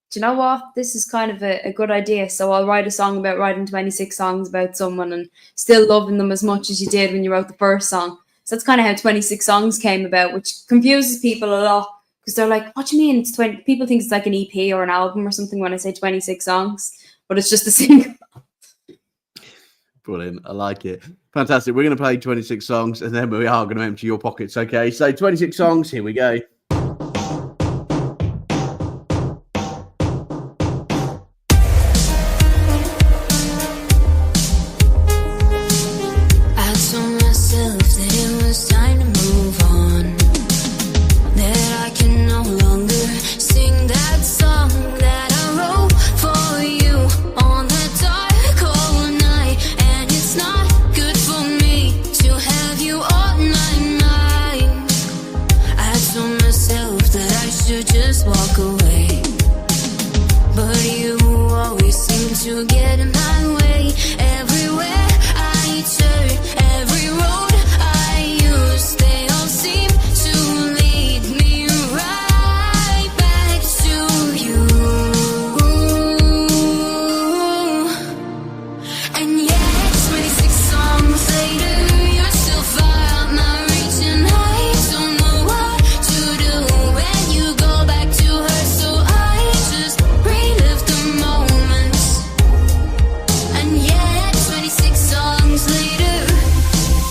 do you know what? This is kind of a good idea. So I'll write a song about writing 26 songs about someone and still loving them as much as you did when you wrote the first song. So that's kind of how 26 songs came about, which confuses people a lot because they're like, what do you mean it's 20? People think it's like an EP or an album or something when I say 26 songs, but it's just a single. Brilliant. I like it. Fantastic. We're going to play 26 songs and then we are going to empty your pockets. Okay. So 26 songs. Here we go. I told myself that it was time to move on, that I can no longer sing that song that I wrote for you on that dark cold night, and it's not good for me to have you on my mind. I told myself that I should just walk away, but you always seem to get in my way. Everywhere I turn, every road I use, they all seem to lead me right back to you. And yet, 26 songs later, you're still far out my reach, and I don't know what to do when you go back to her, so I just relive the moments. And yet, 26 songs later,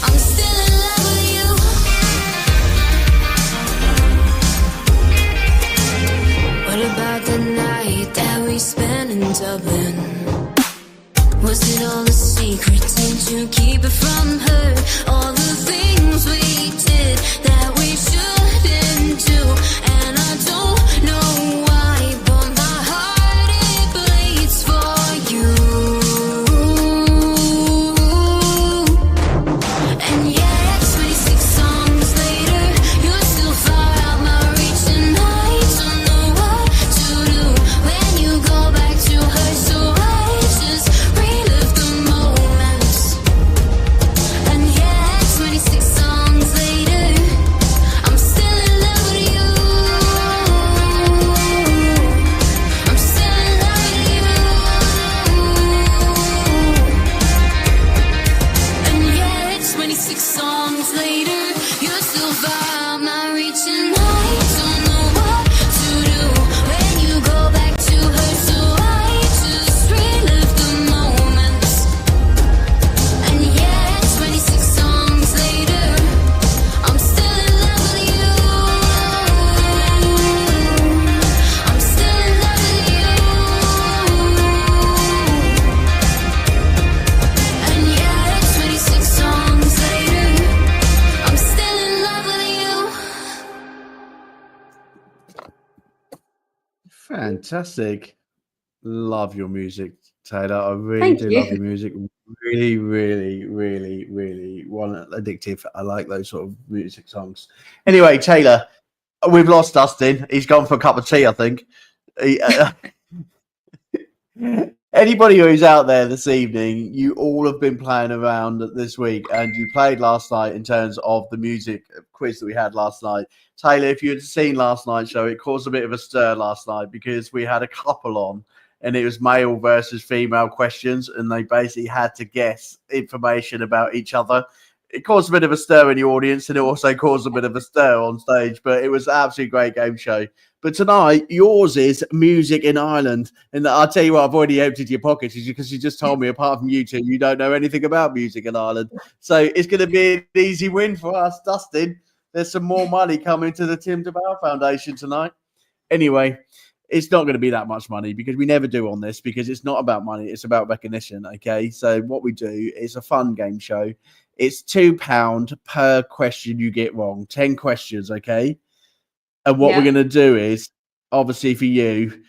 I'm still in love with you. What about the night that we spent in Dublin? Was it all a secret? Did you keep it from her? All the things we did that we shouldn't do, and I don't know why, but my heart, it bleeds for you. And yet, 26 songs later, you're still far out my reach, and I don't know what to do when you go back to her, so I just relive the moments. Fantastic. Love your music, Taylor. I really Thank do you. love your music. Really, really, really, really addictive. I like those sort of music songs. Anyway, Taylor, we've lost Dustin. He's gone for a cup of tea, I think. Anybody who's out there this evening, you all have been playing around this week, and you played last night in terms of the music quiz that we had last night. Taylor, if you had seen last night's show, it caused a bit of a stir last night because we had a couple on, and it was male versus female questions, and they basically had to guess information about each other. It caused a bit of a stir in the audience, and it also caused a bit of a stir on stage, but it was an absolutely great game show. But tonight, yours is Music in Ireland. And I'll tell you what, I've already emptied your pockets because you just told me, apart from you two, you don't know anything about music in Ireland. So it's going to be an easy win for us, Dustin. There's some more money coming to the Tim TeBow Foundation tonight. Anyway, it's not going to be that much money because we never do on this because it's not about money. It's about recognition, okay? So what we do is a fun game show. It's £2 per question you get wrong. 10 questions, okay? And what we're going to do is, obviously for you,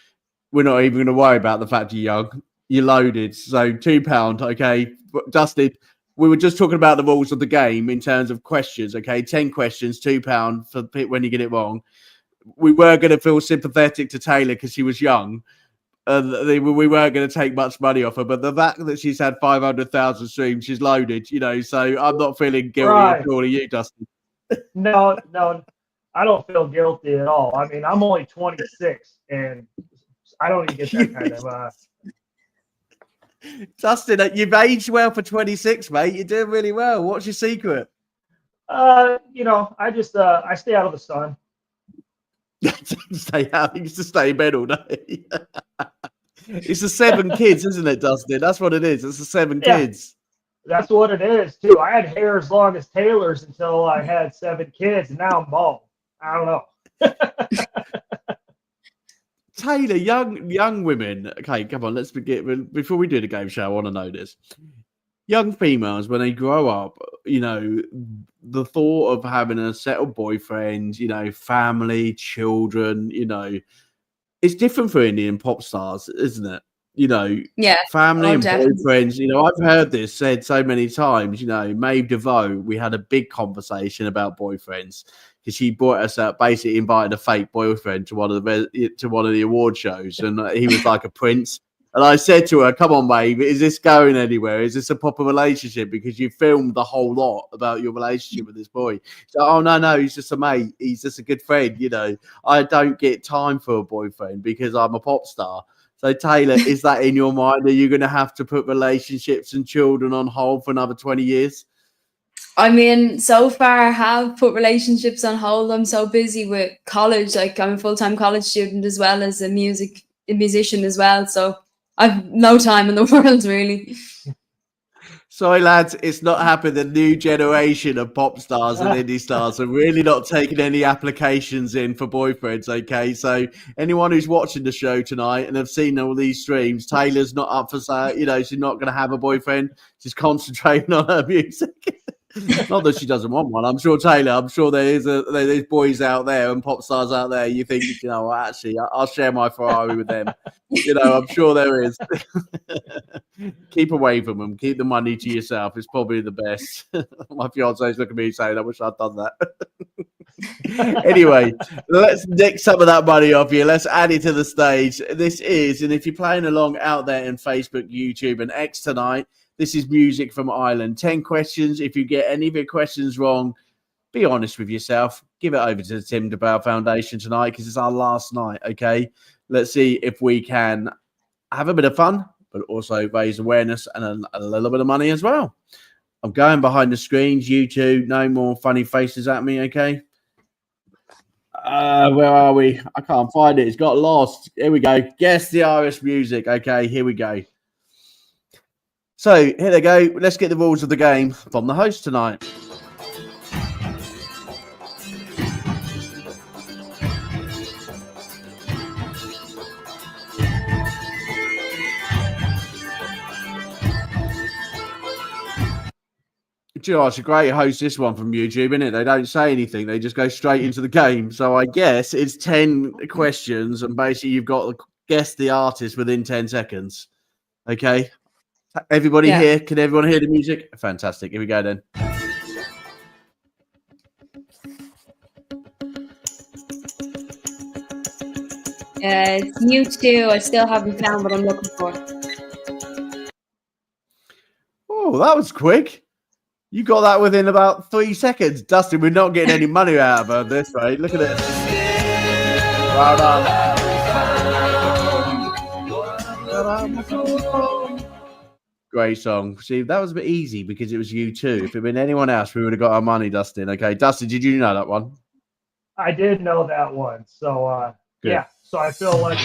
we're not even going to worry about the fact you're young. You're loaded. So £2, okay? Dustin, we were just talking about the rules of the game in terms of questions, okay? 10 questions, £2 for when you get it wrong. We were going to feel sympathetic to Taylor because she was young. We weren't going to take much money off her, but the fact that she's had 500,000 streams, she's loaded, so I'm not feeling guilty at all. Are you, Dustin? No, I don't feel guilty at all. I mean, I'm only 26, and I don't even get that kind of. Dustin, you've aged well for 26, mate. You're doing really well. What's your secret? I just I stay out of the sun. Stay out. You used to stay in bed all day. It's the 7 kids, isn't it, Dustin? That's what it is. It's the 7 kids. That's what it is, too. I had hair as long as Taylor's until I had 7 kids, and now I'm bald. I don't know. Taylor, young women. Okay, come on. Let's begin. Before we do the game show, I want to know this. Young females, when they grow up, the thought of having a settled boyfriend, family, children, it's different for Indian pop stars, isn't it? Family and boyfriends. I've heard this said so many times. Maeve DeVoe, we had a big conversation about boyfriends because she brought us out, basically invited a fake boyfriend to one of the award shows, and he was like a prince. And I said to her, "Come on, Maeve, is this going anywhere? Is this a proper relationship? Because you filmed the whole lot about your relationship with this boy." So, "Oh no, he's just a mate. He's just a good friend. I don't get time for a boyfriend because I'm a pop star." So, Taylor, is that in your mind? Are you going to have to put relationships and children on hold for another 20 years? I mean, so far I have put relationships on hold. I'm so busy with college. Like, I'm a full-time college student as well as a musician as well. So I've no time in the world, really. Sorry, lads, it's not happened. The new generation of pop stars and indie stars are really not taking any applications in for boyfriends, okay? So anyone who's watching the show tonight and have seen all these streams, Taylor's not up for she's not going to have a boyfriend. She's concentrating on her music. Not that she doesn't want one. I'm sure, Taylor, there's boys out there and pop stars out there. You think, actually, I'll share my Ferrari with them. I'm sure there is. Keep away from them. Keep the money to yourself. It's probably the best. My fiance's looking at me saying, "I wish I'd done that." Anyway, let's nick some of that money off you. Let's add it to the stage. This is, and if you're playing along out there in Facebook, YouTube, and X tonight, this is Music from Ireland. 10 questions. If you get any of your questions wrong, be honest with yourself. Give it over to the Tim TeBow Foundation tonight because it's our last night, okay? Let's see if we can have a bit of fun, but also raise awareness and a little bit of money as well. I'm going behind the screens. You two, no more funny faces at me, okay? Where are we? I can't find it. It's got lost. Here we go. Guess the Irish music. Okay, here we go. So here they go. Let's get the rules of the game from the host tonight. you know, it's a great host, this one from YouTube, isn't it? They don't say anything. They just go straight into the game. So I guess it's 10 questions, and basically you've got to guess the artist within 10 seconds. Okay? Everybody here? Can everyone hear the music? Fantastic. Here we go then. It's U2. I still haven't found what I'm looking for. Oh, that was quick. You got that within about 3 seconds. Dustin, we're not getting any money out of her this way. Look at this. Well done. Great song. See, that was a bit easy because it was U2. If it had been anyone else, we would have got our money, Dustin. Okay, Dustin, did you know that one? I did know that one. So, yeah. So I feel like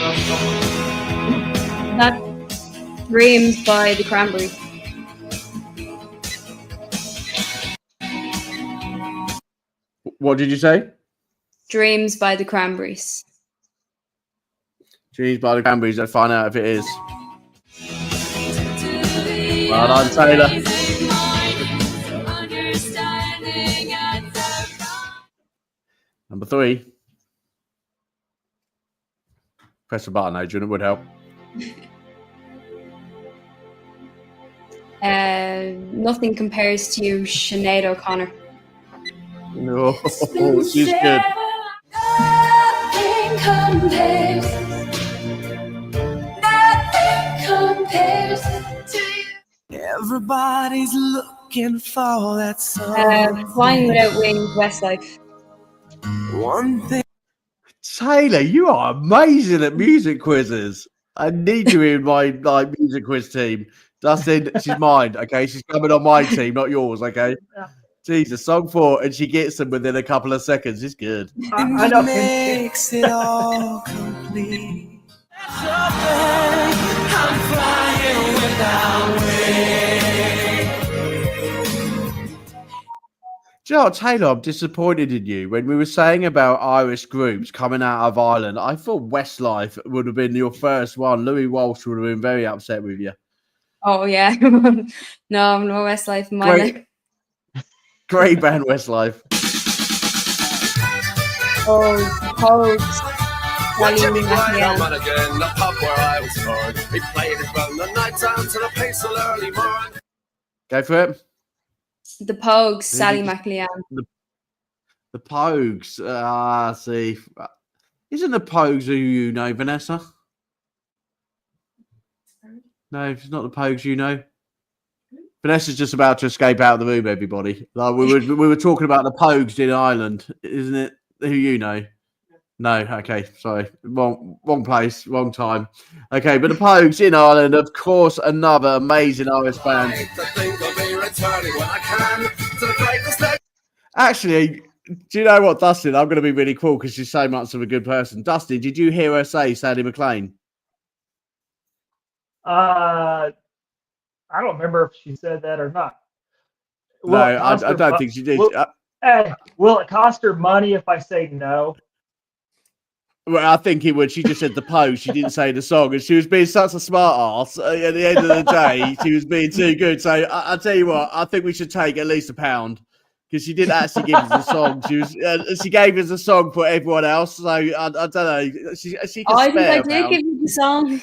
That's Dreams by the Cranberries. What did you say? Dreams by the Cranberries. Dreams by the Cranberries. Let's find out if it is. Well done, Taylor. Number 3. Press the button, Adrian. It would help. Nothing compares to you, Sinead O'Connor. No, she's good. Nothing compares. Nothing compares to you. Everybody's looking for that song. Flying Without Wings, Westlife. One thing. Taylor, you are amazing at music quizzes. I need you in my music quiz team. Dustin, she's mine, okay? She's coming on my team, not yours, okay? Jesus, song 4, and she gets them within a couple of seconds. It's good. I know. Makes it all complete. I'm flying without wings. Do you know what, Taylor, I'm disappointed in you. When we were saying about Irish groups coming out of Ireland, I thought Westlife would have been your first one. Louis Walsh would have been very upset with you. Oh, yeah. No, I'm no Westlife in my life. Great band, Westlife. Oh, Pogues. Sally McLean. Again, the pub where I was born. We played it from the night time to the pace till early morning. Go for it. The Pogues, Sally McLean. The Pogues. See. Isn't the Pogues who you know, Vanessa? No, it's not the Pogues you know. Vanessa's just about to escape out of the room, everybody. Like we were talking about the Pogues in Ireland, isn't it? Who you know? No, okay, sorry. Wrong place, wrong time. Okay, but the Pogues in Ireland, of course, another amazing Irish band. Actually, do you know what, Dustin? I'm going to be really cool because she's so much of a good person. Dustin, did you hear her say Sally McLean? I don't remember if she said that or not. No, I don't think she did. Will it cost her money if I say no? Well, I think it would. She just said the Pogues. She didn't say the song, and she was being such a smart ass. At the end of the day, she was being too good. So I'll tell you what. I think we should take at least £1 because she didn't actually give us a song. She gave us a song for everyone else. So I don't know. She can spare I think I did give you the song.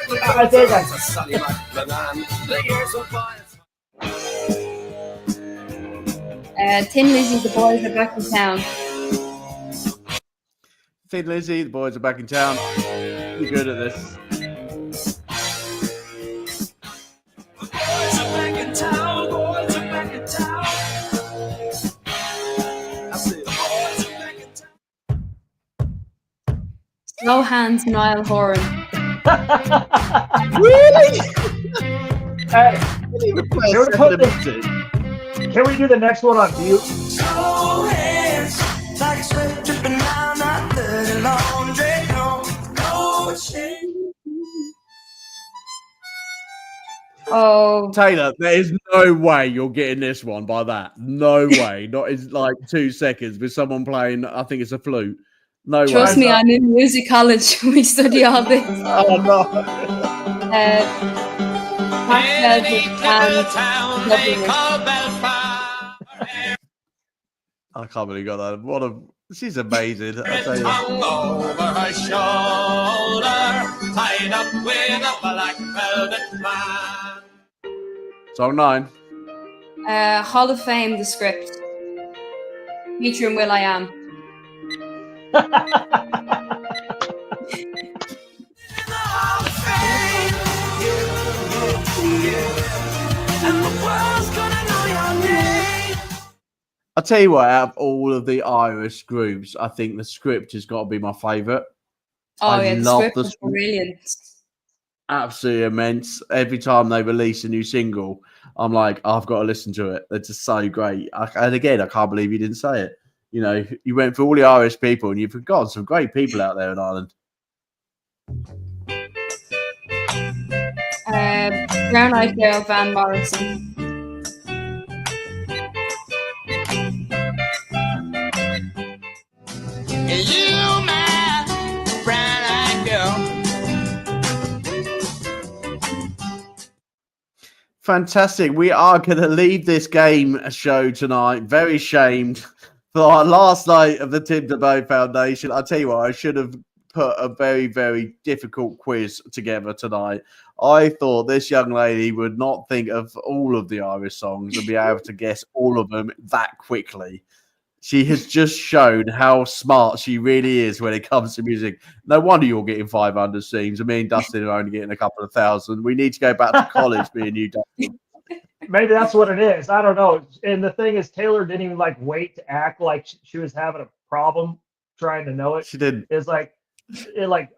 I think Tin Lizzy, the boys are back in town. Tin Lizzy, the boys are back in town. You're good at this. Boys are back in town. Boys are back in town. I said, boys are back in town. Slow Hands, Niall Horan. Really? Can we do the next one on mute? Slow hands, like a sweat dripping down that dirty laundry. No shame. Oh, Taylor, there is no way you're getting this one by that. No way. Not in like 2 seconds with someone playing, I think it's a flute. No way. trust me, I'm in music college. We study all this. Oh, no. I can't believe you got that. What a she's amazing. I'll tell you. Over her shoulder, tied up with a black velvet man. Song 9. Hall of Fame, the script. Featuring Will I Am. I'll tell you what, out of all of the Irish groups, I think the script has got to be my favourite. I love the script. Brilliant. Absolutely immense. Every time they release a new single, I'm like, I've got to listen to it. They're just so great. And again, I can't believe you didn't say it. You know, you went for all the Irish people and you've forgotten some great people out there in Ireland. Brown Eyed Girl, Van Morrison. You, my brown-eyed girl. Fantastic. We are going to leave this game show tonight. Very shamed for our last night of the Tim TeBow Foundation. I'll tell you what, I should have put a very, very difficult quiz together tonight. I thought this young lady would not think of all of the Irish songs and be able to guess all of them that quickly. She has just shown how smart she really is when it comes to music. No wonder you're getting 500 streams. And me and Dustin are only getting a couple of thousand. We need to go back to college, me and you, Dustin. Maybe that's what it is. I don't know. And the thing is, Taylor didn't even wait to act like she was having a problem trying to know it. She did. It's like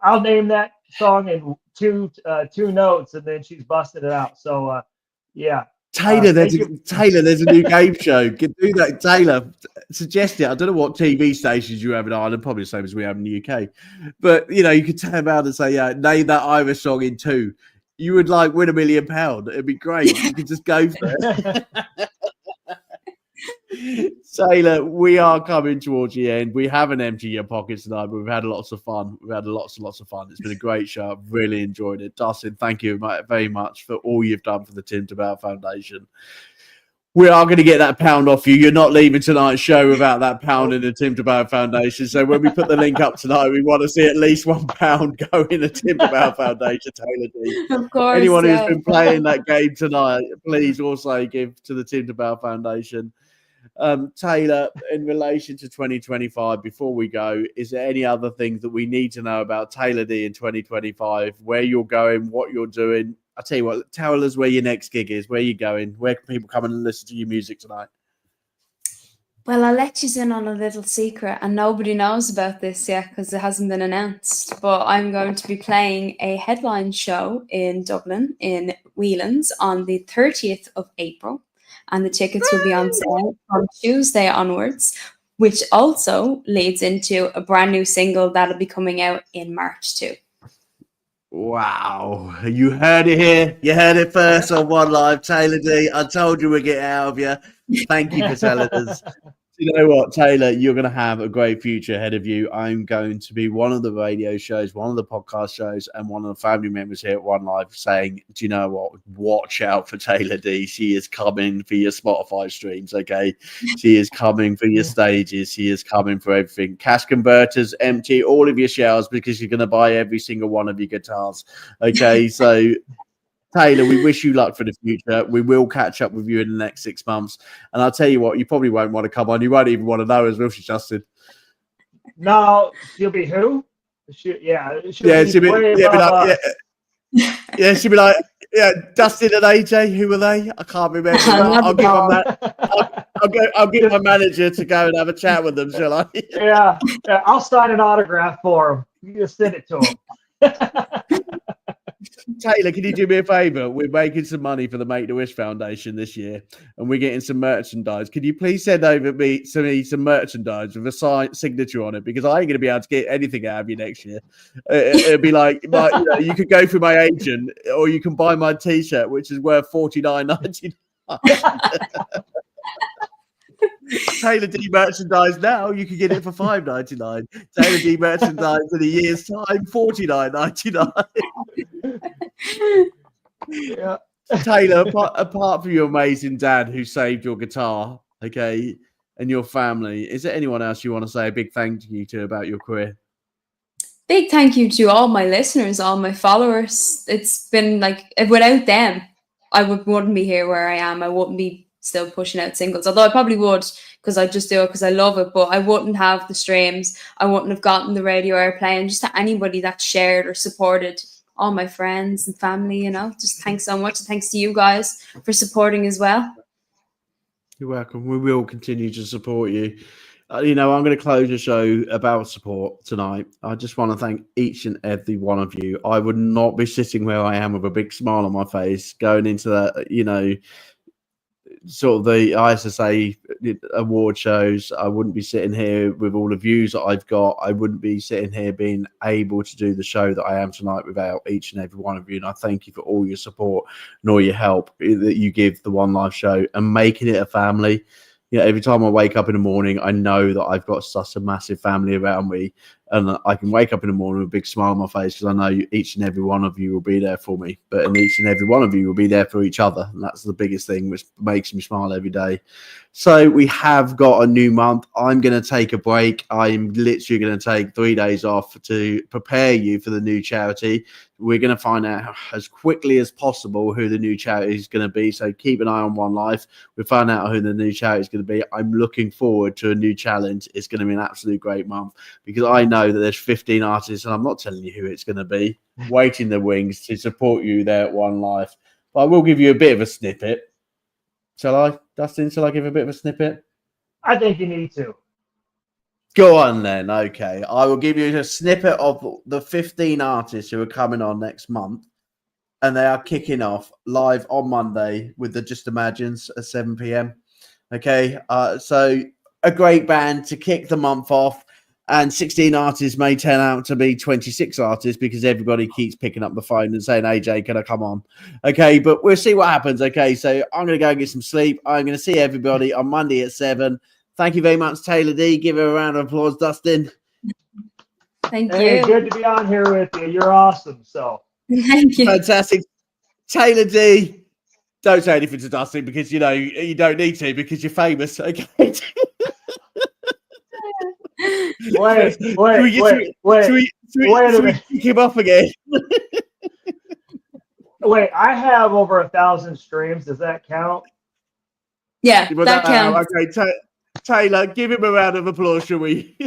I'll name that song in two notes, and then she's busted it out. So yeah. Taylor, there's a new game show. Can do that, Taylor. Suggest it. I don't know what TV stations you have in Ireland, probably the same as we have in the UK. But you know, you could turn around and say, "Yeah, name that Irish song in 2." You would win £1 million. It'd be great. You could just go for it. Taylor, we are coming towards the end. We haven't emptied your pockets tonight, but we've had lots of fun. We've had lots and lots of fun. It's been a great show. I've really enjoyed it. Dustin, thank you very much for all you've done for the Tim TeBow Foundation. We are going to get that pound off you. You're not leaving tonight's show without that pound in the Tim TeBow Foundation. So when we put the link up tonight, we want to see at least £1 go in the Tim TeBow Foundation, Taylor D. Of course. Anyone who's been playing that game tonight, please also give to the Tim TeBow Foundation. Taylor, in relation to 2025, before we go, is there any other things that we need to know about Taylor D in 2025? Where you're going, what you're doing? I'll tell you what, tell us where your next gig is, where you're going, where can people come and listen to your music tonight? Well, I'll let you in on a little secret, and nobody knows about this yet because it hasn't been announced. But I'm going to be playing a headline show in Dublin, in Whelan's, on the 30th of April. And the tickets will be on sale from Tuesday onwards, which also leads into a brand new single that'll be coming out in March too. Wow. You heard it here. You heard it first on One Live. Taylor D, I told you we'd get out of you. Thank you for telling us. You know what, Taylor, you're going to have a great future ahead of you. I'm going to be one of the radio shows, one of the podcast shows, and one of the family members here at One Live saying, do you know what? Watch out for Taylor D. She is coming for your Spotify streams, okay? She is coming for your stages. She is coming for everything. Cash converters, empty all of your shelves because you're going to buy every single one of your guitars, okay? So... Taylor, we wish you luck for the future. We will catch up with you in the next 6 months. And I'll tell you what, you probably won't want to come on. You won't even want to know as well, she Justin. No, she'll be who? She'll be like, Dustin and AJ, who are they? I can't remember. I'll get my manager to go and have a chat with them, shall I? yeah, I'll sign an autograph for him. You just send it to him. Taylor, can you do me a favor? We're making some money for the Make-A-Wish Foundation this year, and we're getting some merchandise. Can you please send over me some merchandise with a signed signature on it? Because I ain't going to be able to get anything out of you next year. It'd be like, you could go through my agent, or you can buy my T-shirt, which is worth $49.99. Taylor D merchandise now, you can get it for $5.99. Taylor D merchandise in a year's time, $49.99. Yeah. Taylor, apart from your amazing dad who saved your guitar, okay, and your family, is there anyone else you want to say a big thank you to about your career? Big thank you to all my listeners, all my followers. It's been like, without them, I wouldn't be here where I am. I wouldn't be still pushing out singles, although I probably would, because I just do it because I love it, but I wouldn't have the streams. I wouldn't have gotten the radio airplay, and just to anybody that shared or supported, all my friends and family, just thanks so much. And thanks to you guys for supporting as well. You're welcome. We will continue to support you. I'm going to close the show about support tonight. I just want to thank each and every one of you. I would not be sitting where I am with a big smile on my face going into that, sort of the ISSA award shows. I wouldn't be sitting here with all the views that I've got. I wouldn't be sitting here being able to do the show that I am tonight without each and every one of you. And I thank you for all your support and all your help that you give the One Life show and making it a family. Every time I wake up in the morning, I know that I've got such a massive family around me, and I can wake up in the morning with a big smile on my face because I know each and every one of you will be there for me, and each and every one of you will be there for each other. And that's the biggest thing, which makes me smile every day. So we have got a new month. I'm going to take a break. I'm literally going to take 3 days off to prepare you for the new charity. We're going to find out as quickly as possible who the new charity is going to be. So keep an eye on One Life. We'll find out who the new charity is going to be. I'm looking forward to a new challenge. It's going to be an absolute great month because I know that there's 15 artists, and I'm not telling you who it's going to be, waiting the wings to support you there at One Life. But I will give you a bit of a snippet. Shall I, Dustin? Shall I give a bit of a snippet? I think you need to. Go on then. Okay. I will give you a snippet of the 15 artists who are coming on next month. And they are kicking off live on Monday with the Just Imagines at 7 p.m. Okay. So a great band to kick the month off. And 16 artists may turn out to be 26 artists because everybody keeps picking up the phone and saying, AJ, can I come on? Okay, but we'll see what happens. Okay, so I'm going to go and get some sleep. I'm going to see everybody on Monday at 7. Thank you very much, Taylor D. Give her a round of applause, Dustin. Thank Hey, you. good to be on here with you. You're awesome. So Thank you. Fantastic. Taylor D. Don't say anything to Dustin because, you don't need to because you're famous. Okay. wait a minute. Kick him up again. Wait, I have over 1,000 streams. Does that count? Yeah, that counts. Okay, Taylor, give him a round of applause, shall we?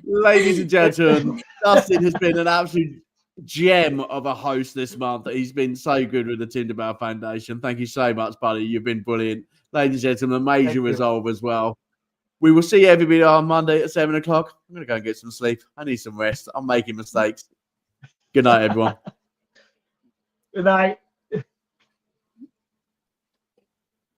Ladies and gentlemen, Dustin has been an absolute gem of a host this month. He's been so good with the Tim TeBow Foundation. Thank you so much, buddy. You've been brilliant. Ladies and gentlemen, amazing resolve as well. We will see everybody on Monday at 7 o'clock. I'm going to go and get some sleep. I need some rest. I'm making mistakes. Good night, everyone. Good night.